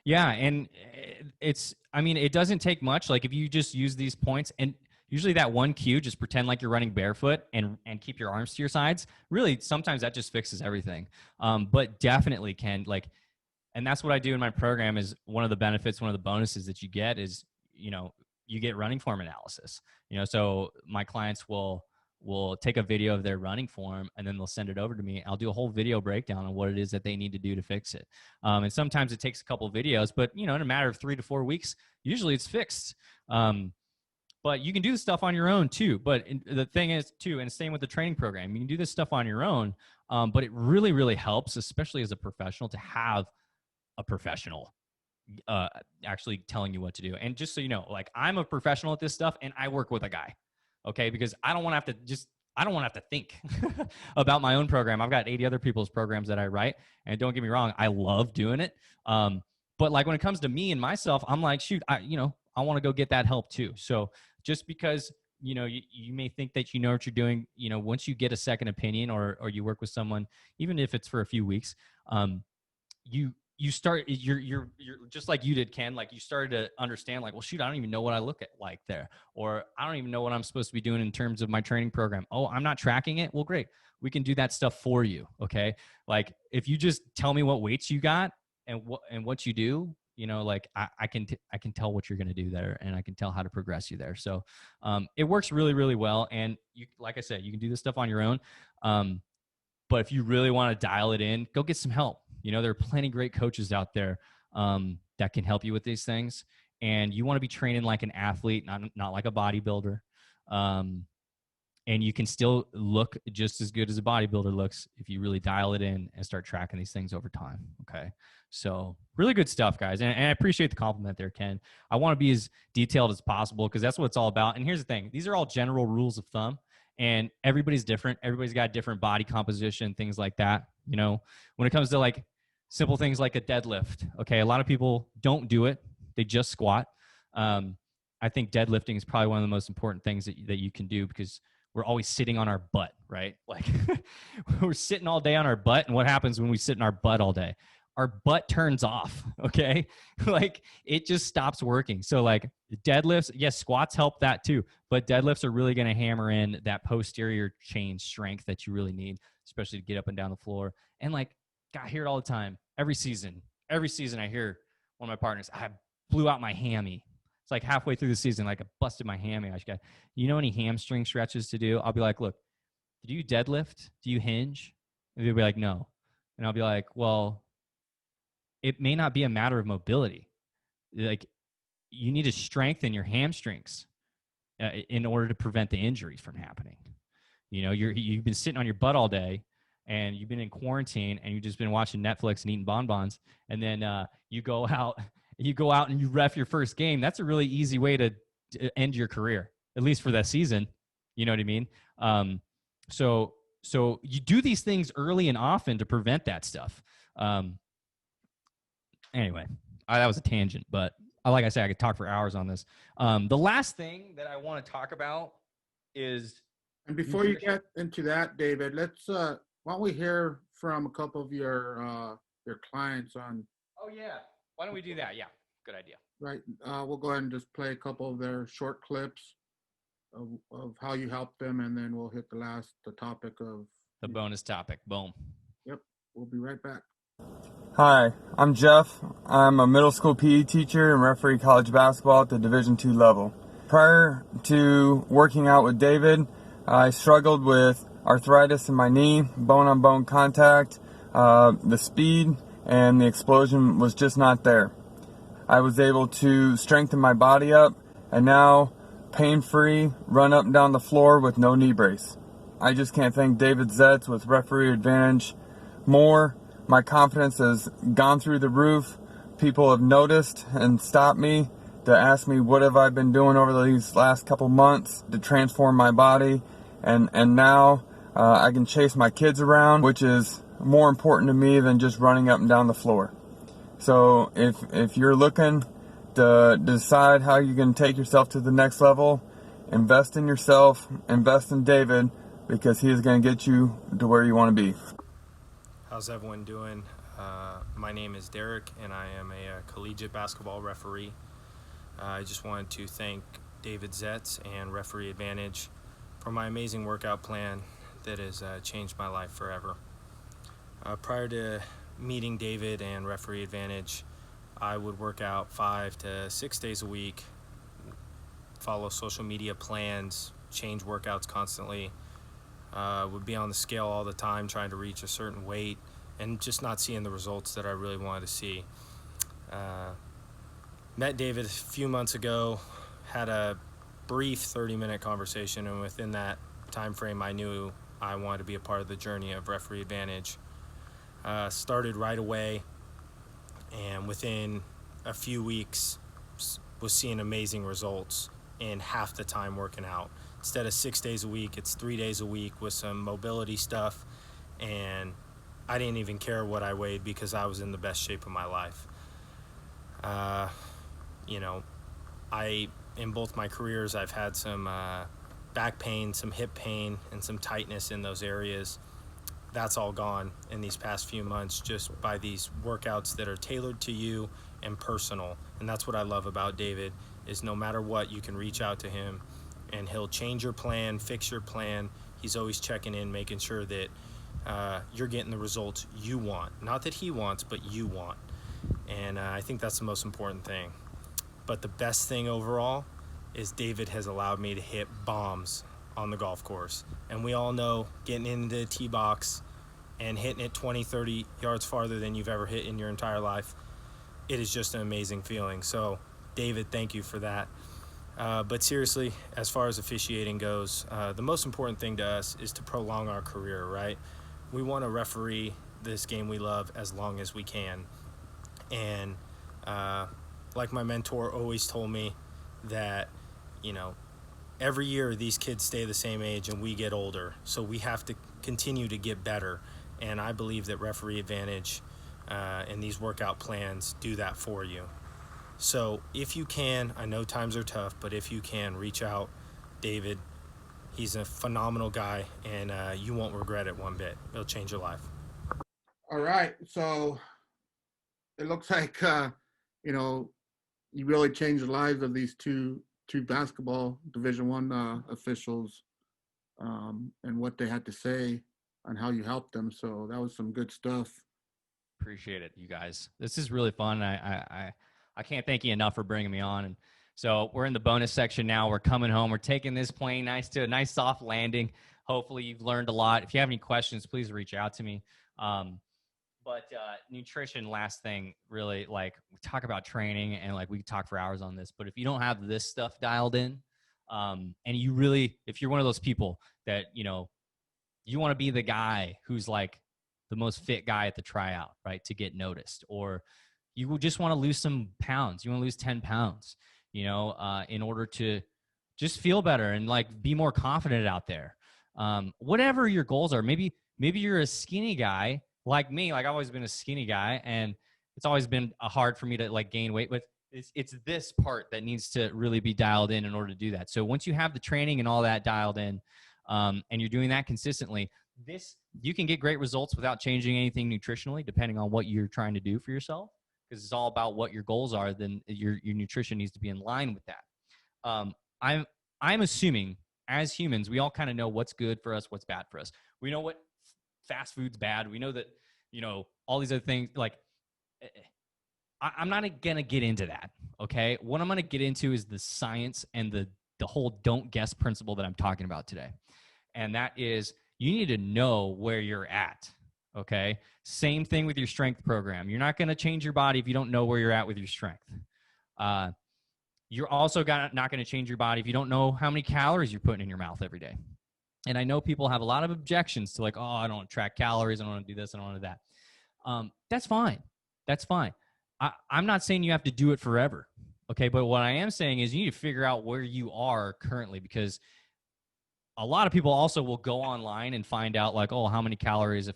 Yeah. And it doesn't take much. Like if you just use these points, and usually that one cue, just pretend like you're running barefoot and keep your arms to your sides. Really, sometimes that just fixes everything. But definitely can, like, and that's what I do in my program. Is one of the benefits, one of the bonuses that you get is, you get running form analysis. So my clients will take a video of their running form, and then they'll send it over to me. I'll do a whole video breakdown on what it is that they need to do to fix it. And sometimes it takes a couple of videos, but in a matter of 3 to 4 weeks, usually it's fixed. But you can do this stuff on your own too. But the thing is too, and same with the training program, you can do this stuff on your own. But it really, really helps, especially as a professional, to have a professional actually telling you what to do. And just so you know, like I'm a professional at this stuff, and I work with a guy. Okay. Because I don't want to have to think about my own program. I've got 80 other people's programs that I write, and don't get me wrong, I love doing it. But like when it comes to me and myself, I'm like, shoot, I want to go get that help too. So just because, you may think that you know what you're doing, once you get a second opinion or you work with someone, even if it's for a few weeks, you're just like you did, Ken, like you started to understand like, well, shoot, I don't even know what I look at like there, or I don't even know what I'm supposed to be doing in terms of my training program. Oh, I'm not tracking it. Well, great. We can do that stuff for you. Okay. Like if you just tell me what weights you got and what you do, like I can tell what you're going to do there, and I can tell how to progress you there. So it works really, really well. And you, like I said, you can do this stuff on your own. But if you really want to dial it in, go get some help. There are plenty of great coaches out there that can help you with these things. And you want to be training like an athlete, not like a bodybuilder. And you can still look just as good as a bodybuilder looks if you really dial it in and start tracking these things over time. Okay. So really good stuff, guys. And I appreciate the compliment there, Ken. I want to be as detailed as possible because that's what it's all about. And here's the thing. These are all general rules of thumb, and everybody's different. Everybody's got different body composition, things like that. When it comes to like simple things like a deadlift. Okay. A lot of people don't do it. They just squat. I think deadlifting is probably one of the most important things that you can do, because we're always sitting on our butt, right? Like we're sitting all day on our butt. And what happens when we sit in our butt all day? Our butt turns off. Okay. Like it just stops working. So like deadlifts, yes, squats help that too, but deadlifts are really going to hammer in that posterior chain strength that you really need, especially to get up and down the floor. And like, I hear it all the time. Every season I hear one of my partners, I blew out my hammy. It's like halfway through the season, like I busted my hammy. I just got, any hamstring stretches to do? I'll be like, look, do you deadlift? Do you hinge? And they'll be like, no. And I'll be like, well, it may not be a matter of mobility. Like, you need to strengthen your hamstrings in order to prevent the injuries from happening. You've been sitting on your butt all day, and you've been in quarantine, and you've just been watching Netflix and eating bonbons, and then you go out and you ref your first game. That's a really easy way to end your career, at least for that season. You know what I mean? So you do these things early and often to prevent that stuff. Anyway, that was a tangent, but like I said, I could talk for hours on this. The last thing that I want to talk about is. And before you get into that, David, let's why don't we hear from a couple of your clients on. Oh yeah, why don't we do that? Yeah, good idea. Right, we'll go ahead and just play a couple of their short clips of how you help them, and then we'll hit the topic of the bonus topic. Boom. Yep, we'll be right back. Hi, I'm Jeff. I'm a middle school PE teacher and referee college basketball at the Division II level. Prior to working out with David, I struggled with arthritis in my knee, bone-on-bone contact, the speed, and the explosion was just not there. I was able to strengthen my body up, and now, pain-free, run up and down the floor with no knee brace. I just can't thank David Zetts with Referee Advantage more. My confidence has gone through the roof. People have noticed and stopped me to ask me what have I been doing over these last couple months to transform my body. And now I can chase my kids around, which is more important to me than just running up and down the floor. So if you're looking to decide how you can take yourself to the next level, invest in yourself, invest in David, because he is going to get you to where you want to be. How's everyone doing? My name is Derek, and I am a collegiate basketball referee. I just wanted to thank David Zetts and Referee Advantage for my amazing workout plan that has changed my life forever. Prior to meeting David and Referee Advantage, I would work out 5 to 6 days a week, follow social media plans, change workouts constantly, would be on the scale all the time trying to reach a certain weight and just not seeing the results that I really wanted to see. Met David a few months ago, had a brief 30-minute conversation, and within that time frame I knew I wanted to be a part of the journey of Referee Advantage. Started right away, and within a few weeks was seeing amazing results in half the time working out. Instead of 6 days a week, it's 3 days a week with some mobility stuff, and I didn't even care what I weighed because I was in the best shape of my life. In both my careers, I've had some back pain, some hip pain, and some tightness in those areas. That's all gone in these past few months just by these workouts that are tailored to you and personal. And that's what I love about David, is no matter what, you can reach out to him and he'll change your plan, fix your plan. He's always checking in, making sure that you're getting the results you want. Not that he wants, but you want. And I think that's the most important thing. But the best thing overall is David has allowed me to hit bombs on the golf course. And we all know getting into the tee box and hitting it 20, 30 yards farther than you've ever hit in your entire life, it is just an amazing feeling. So, David, thank you for that. But seriously, as far as officiating goes, the most important thing to us is to prolong our career, right? We want to referee this game we love as long as we can. And like my mentor always told me that, every year these kids stay the same age and we get older. So we have to continue to get better. And I believe that Referee Advantage and these workout plans do that for you. So if you can, I know times are tough, but if you can, reach out. David, he's a phenomenal guy, and you won't regret it one bit. It'll change your life. All right, so it looks like you really changed the lives of these two basketball Division I officials, and what they had to say on how you helped them. So that was some good stuff. Appreciate it, you guys. This is really fun. I can't thank you enough for bringing me on. And so we're in the bonus section now. We're coming home. We're taking this plane to a nice soft landing. Hopefully you've learned a lot. If you have any questions, please reach out to me. But nutrition, last thing, really, like we talk about training and like we could talk for hours on this, but if you don't have this stuff dialed in, and you really, if you're one of those people that, you know, you want to be the guy who's like the most fit guy at the tryout, right, to get noticed, or you just want to lose some pounds, you want to lose 10 pounds, you know, in order to just feel better and like be more confident out there. Whatever your goals are, maybe you're a skinny guy like me, like I've always been a skinny guy, and it's always been hard for me to like gain weight, but it's this part that needs to really be dialed in order to do that. So once you have the training and all that dialed in, and you're doing that consistently, you can get great results without changing anything nutritionally, depending on what you're trying to do for yourself, because it's all about what your goals are. Then your nutrition needs to be in line with that. I'm assuming as humans, we all kind of know what's good for us, what's bad for us. We know what fast food's bad. We know that, you know, all these other things. Like, I'm not going to get into that. Okay. What I'm going to get into is the science and the whole don't guess principle that I'm talking about today. And that is, you need to know where you're at. Okay. Same thing with your strength program. You're not going to change your body if you don't know where you're at with your strength. You're also not going to change your body if you don't know how many calories you're putting in your mouth every day. And I know people have a lot of objections to like, oh, I don't want to track calories. I don't want to do this. I don't want to do that. That's fine. That's fine. I'm not saying you have to do it forever. Okay. But what I am saying is you need to figure out where you are currently, because a lot of people also will go online and find out like, oh, how many calories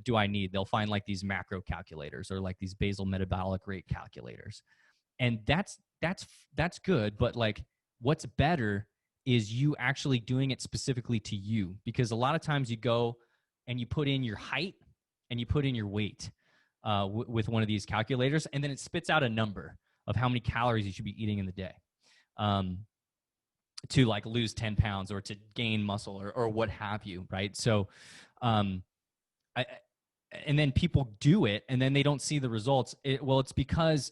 do I need? They'll find like these macro calculators or like these basal metabolic rate calculators. And that's good. But like, what's better is you actually doing it specifically to you, because a lot of times you go and you put in your height and you put in your weight with one of these calculators, and then it spits out a number of how many calories you should be eating in the day to like lose 10 pounds or to gain muscle or what have you, right? So and then people do it and then they don't see the results. It's because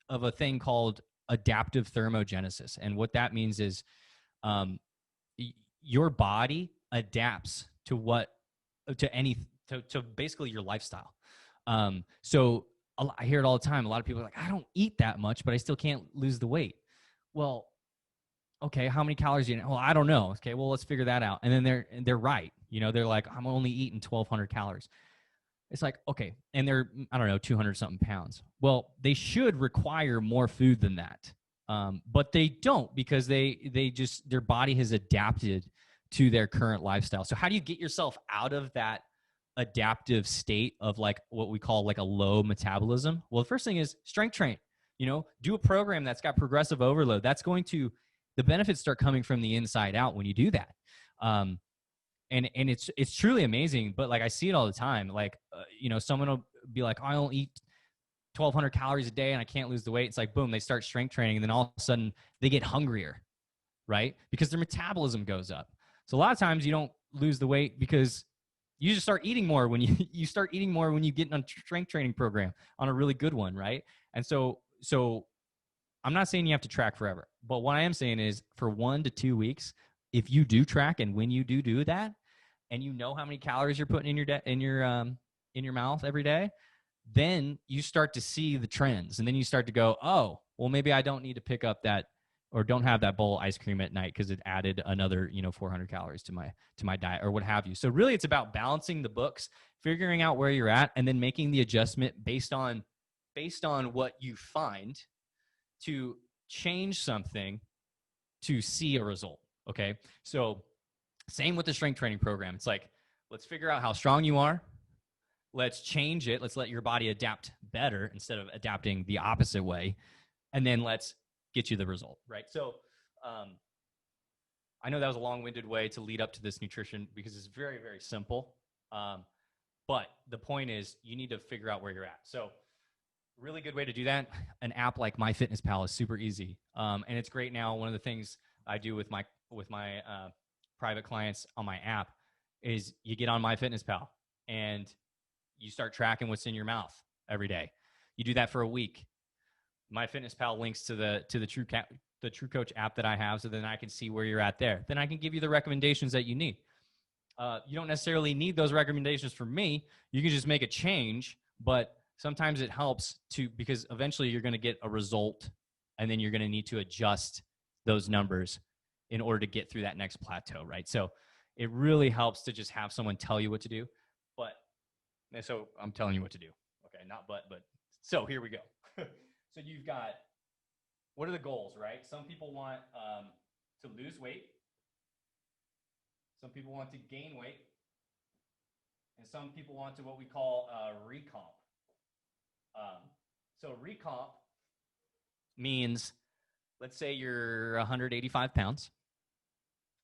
of a thing called adaptive thermogenesis. And what that means is your body adapts to basically your lifestyle. So I hear it all the time. A lot of people are like, I don't eat that much, but I still can't lose the weight. Well, okay, how many calories do you eat? Well, I don't know. Okay, well, let's figure that out. And then they're right. You know, they're like, I'm only eating 1,200 calories. It's like, okay, and they're, I don't know, 200 something pounds. Well, they should require more food than that. But they don't, because their body has adapted to their current lifestyle. So how do you get yourself out of that adaptive state of like what we call like a low metabolism? Well, the first thing is strength train. You know, do a program that's got progressive overload. The benefits start coming from the inside out when you do that. And it's truly amazing. But like I see it all the time. Like you know, someone will be like, I don't eat 1,200 calories a day and I can't lose the weight. It's like, boom, they start strength training, and then all of a sudden they get hungrier, right? Because their metabolism goes up. So a lot of times you don't lose the weight because you just start eating more when you start eating more when you get on a strength training program, on a really good one, right? And so I'm not saying you have to track forever, but what I am saying is for 1 to 2 weeks, if you do track and when you do that, and you know how many calories you're putting in your mouth every day, then you start to see the trends, and then you start to go, oh, well, maybe I don't need to pick up that or don't have that bowl of ice cream at night because it added another 400 calories to my diet or what have you. So really, it's about balancing the books, figuring out where you're at, and then making the adjustment based on what you find to change something to see a result. Okay. So same with the strength training program. It's like, let's figure out how strong you are. Let's change it. Let's let your body adapt better instead of adapting the opposite way. And then let's get you the result. Right. So I know that was a long-winded way to lead up to this nutrition because it's very, very simple. But the point is you need to figure out where you're at. So really good way to do that. An app like MyFitnessPal is super easy. And it's great now. One of the things I do with my private clients on my app is you get on MyFitnessPal and you start tracking what's in your mouth every day. You do that for a week. MyFitnessPal links to the True Coach app that I have, so then I can see where you're at there. Then I can give you the recommendations that you need. You don't necessarily need those recommendations from me. You can just make a change, but sometimes it helps because eventually you're going to get a result, and then you're going to need to adjust those numbers in order to get through that next plateau, right? So it really helps to just have someone tell you what to do. And so I'm telling you what to do. Okay, not but. So here we go. So you've got, what are the goals, right? Some people want to lose weight. Some people want to gain weight. And some people want to what we call recomp. So recomp means, let's say you're 185 pounds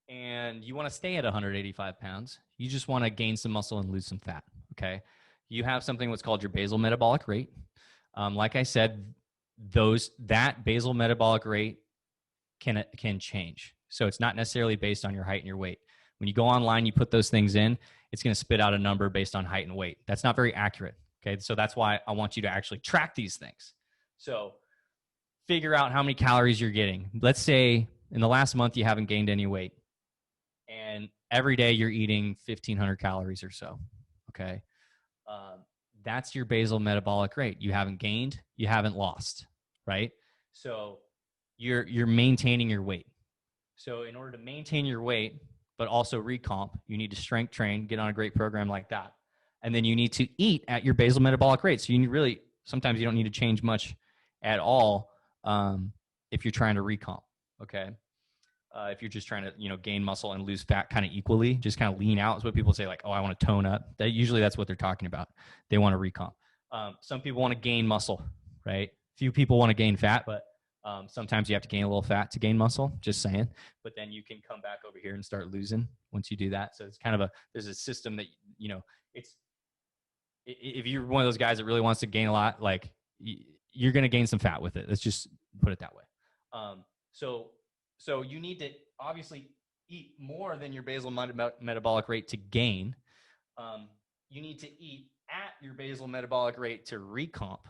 and you want to stay at 185 pounds. You just want to gain some muscle and lose some fat, okay? You have something what's called your basal metabolic rate. Like I said, that basal metabolic rate can change. So it's not necessarily based on your height and your weight. When you go online, you put those things in, it's going to spit out a number based on height and weight. That's not very accurate, okay? So that's why I want you to actually track these things. So figure out how many calories you're getting. Let's say in the last month you haven't gained any weight, and every day you're eating 1,500 calories or so, okay? That's your basal metabolic rate. You haven't gained, you haven't lost, right? So you're maintaining your weight. So in order to maintain your weight, but also recomp, you need to strength train, get on a great program like that. And then you need to eat at your basal metabolic rate. So sometimes you don't need to change much at all if you're trying to recomp, okay? If you're just trying to, gain muscle and lose fat kind of equally, just kind of lean out is what people say, like, oh, I want to tone up. Usually that's what they're talking about. They want to recomp. Some people want to gain muscle, right? Few people want to gain fat, but sometimes you have to gain a little fat to gain muscle, just saying. But then you can come back over here and start losing once you do that. So it's kind of there's a system that, if you're one of those guys that really wants to gain a lot, like you're going to gain some fat with it. Let's just put it that way. So you need to obviously eat more than your basal metabolic rate to gain. You need to eat at your basal metabolic rate to recomp.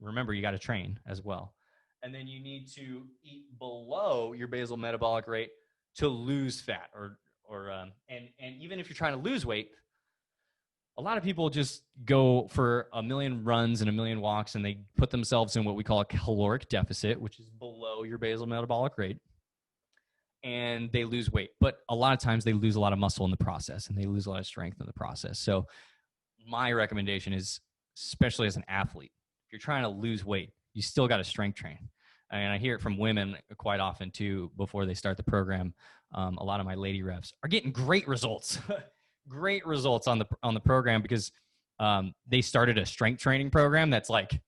Remember, you got to train as well. And then you need to eat below your basal metabolic rate to lose fat, and even if you're trying to lose weight, a lot of people just go for 1 million runs and 1 million walks, and they put themselves in what we call a caloric deficit, which is below your basal metabolic rate, and they lose weight. But a lot of times they lose a lot of muscle in the process, and they lose a lot of strength in the process. So my recommendation is, especially as an athlete, if you're trying to lose weight, you still got to strength train. And I hear it from women quite often too before they start the program. A lot of my lady refs are getting great results, great results on the program because they started a strength training program that's like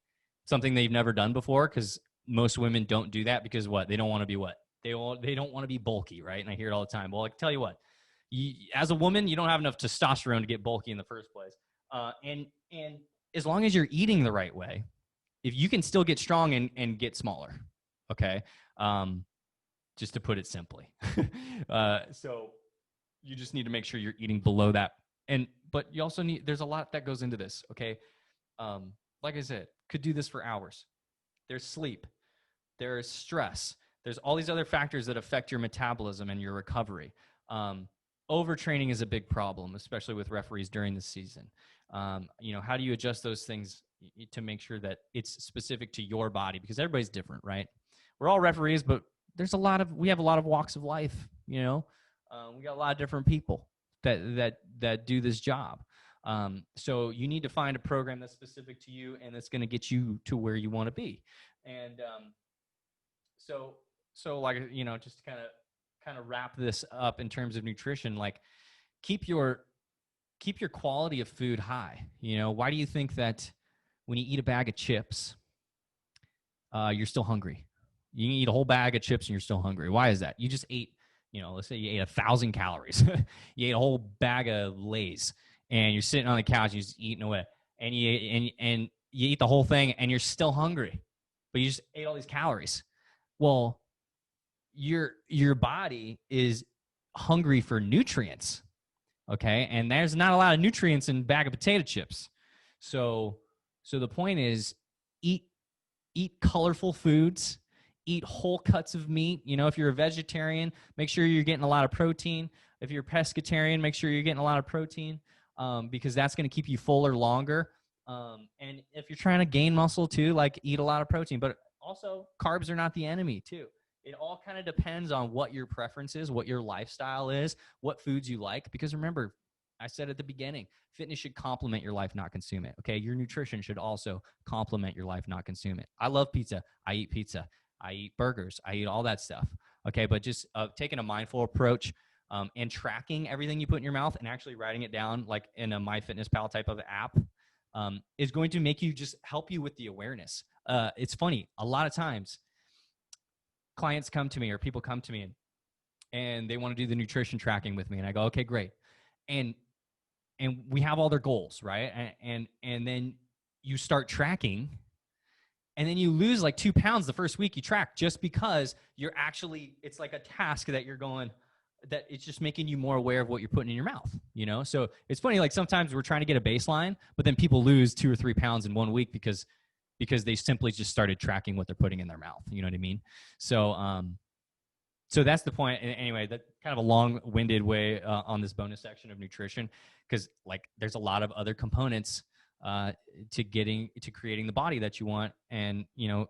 something they've never done before. Because most women don't do that because they don't want to be they don't want to be bulky, right? And I hear it all the time. Well, I tell you what, as a woman, you don't have enough testosterone to get bulky in the first place. And as long as you're eating the right way, if you can still get strong and get smaller, okay? Just to put it simply. So you just need to make sure you're eating below that. But you also there's a lot that goes into this, okay? Like I said, could do this for hours. There's sleep. There's stress. There's all these other factors that affect your metabolism and your recovery. Overtraining is a big problem, especially with referees during the season. How do you adjust those things to make sure that it's specific to your body? Because everybody's different, right? We're all referees, but we have a lot of walks of life. We got a lot of different people that do this job. So you need to find a program that's specific to you and that's going to get you to where you want to be. And so like, just to kind of wrap this up in terms of nutrition, like keep your quality of food high. Why do you think that when you eat a bag of chips, you're still hungry? You can eat a whole bag of chips and you're still hungry. Why is that? You just ate, let's say you ate 1,000 calories. You ate a whole bag of Lay's and you're sitting on the couch and you're just eating away. And you eat the whole thing and you're still hungry, but you just ate all these calories. Well, your body is hungry for nutrients, okay? And there's not a lot of nutrients in a bag of potato chips. So the point is eat colorful foods, eat whole cuts of meat. You know, if you're a vegetarian, make sure you're getting a lot of protein. If you're a pescatarian, make sure you're getting a lot of protein, because that's going to keep you fuller longer. And if you're trying to gain muscle too, like eat a lot of protein, but also carbs are not the enemy too. It all kind of depends on what your preference is, what your lifestyle is, what foods you like. Because remember, I said at the beginning, fitness should complement your life, not consume it. Okay. Your nutrition should also complement your life, not consume it. I love pizza. I eat pizza. I eat burgers. I eat all that stuff. Okay. But just taking a mindful approach, and tracking everything you put in your mouth and actually writing it down like in a MyFitnessPal type of app, is going to make you just help you with the awareness. It's funny. A lot of times clients come to me or people come to me and they want to do the nutrition tracking with me. And I go, okay, great. And we have all their goals, right? And then you start tracking, and then you lose like 2 pounds the first week you track, just because you're actually, it's like a task that you're going, that it's just making you more aware of what you're putting in your mouth, you know? So it's funny, like sometimes we're trying to get a baseline, but then people lose 2 or 3 pounds in 1 week because they simply just started tracking what they're putting in their mouth. You know what I mean? So, so that's the point. And anyway, that kind of a long-winded way on this bonus section of nutrition, because like there's a lot of other components to creating the body that you want. And, you know,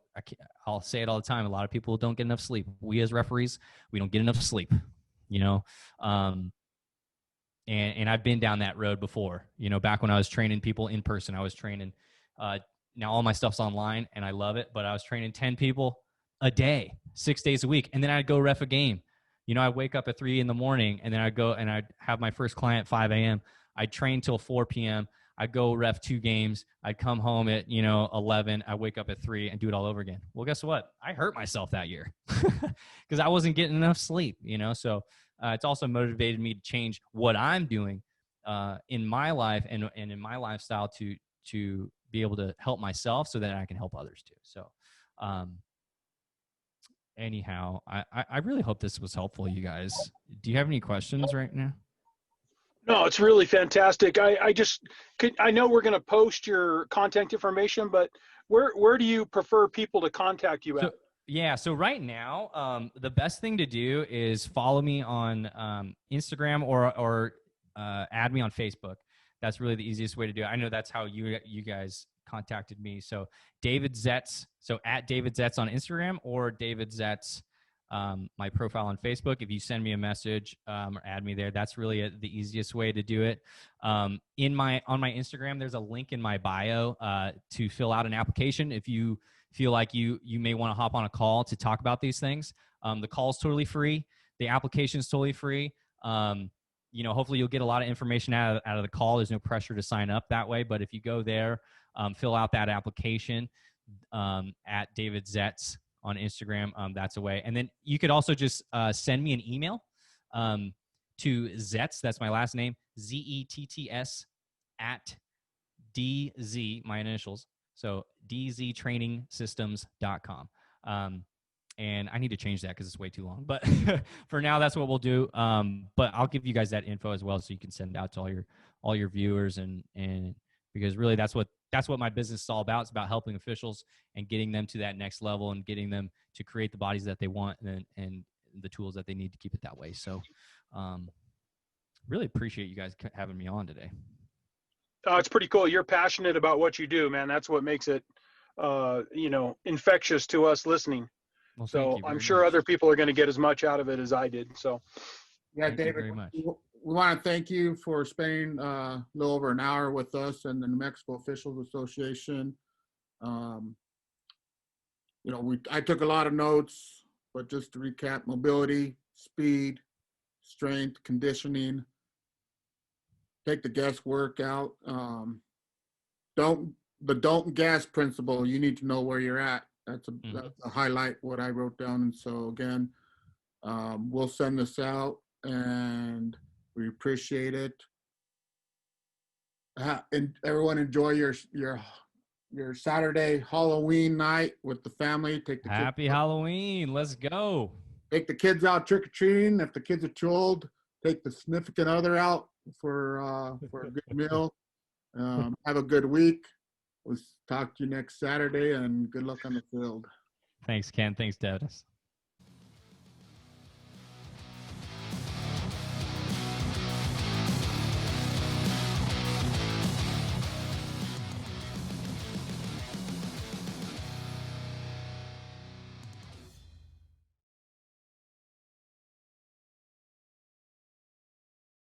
I'll say it all the time. A lot of people don't get enough sleep. We as referees, we don't get enough sleep, you know? And I've been down that road before, you know, back when I was training people in person. I was training, now all my stuff's online and I love it, but I was training 10 people a day, 6 days a week. And then I'd go ref a game. You know, I'd wake up at 3 a.m. and then I'd go and I'd have my first client at 5 a.m. I'd train till 4 p.m. I'd go ref 2 games. I'd come home at, 11. I'd wake up at 3 and do it all over again. Well, guess what? I hurt myself that year because I wasn't getting enough sleep, you know? So it's also motivated me to change what I'm doing in my life and in my lifestyle to be able to help myself so that I can help others too. So, anyhow, I really hope this was helpful, you guys. Do you have any questions right now? No, it's really fantastic. I know we're going to post your contact information, but where do you prefer people to contact you at? So right now, the best thing to do is follow me on Instagram or add me on Facebook. That's really the easiest way to do it. I know that's how you guys contacted me. So David Zetts, so at David Zetts on Instagram, or David Zetts, my profile on Facebook. If you send me a message or add me there, that's really the easiest way to do it. On my Instagram, there's a link in my bio to fill out an application if you feel like you may want to hop on a call to talk about these things. The call's totally free. The application's totally free. Hopefully you'll get a lot of information out of the call. There's no pressure to sign up that way. But if you go there, fill out that application at David Zetts on Instagram, that's a way. And then you could also just send me an email to Zetts, that's my last name, Zetts at DZ, my initials, so dztrainingsystems.com. And I need to change that because it's way too long. But for now, that's what we'll do. But I'll give you guys that info as well, so you can send it out to all your viewers, and because really that's what my business is all about. It's about helping officials and getting them to that next level and getting them to create the bodies that they want and the tools that they need to keep it that way. So really appreciate you guys having me on today. It's pretty cool. You're passionate about what you do, man. That's what makes it, infectious to us listening. Well, so I'm sure other people are going to get as much out of it as I did. So, yeah, thank David, you very much. we want to thank you for spending a little over an hour with us and the New Mexico Officials Association. I took a lot of notes, but just to recap: mobility, speed, strength, conditioning. Take the guesswork out. Don't gas principle. You need to know where you're at. That's a highlight what I wrote down. And so again, we'll send this out, and we appreciate it. And everyone enjoy your Saturday Halloween night with the family. Happy Halloween. Let's go. Take the kids out trick-or-treating. If the kids are too old, take the significant other out for a good meal. Have a good week. We'll talk to you next Saturday, and good luck on the field. Thanks, Ken. Thanks, Dennis.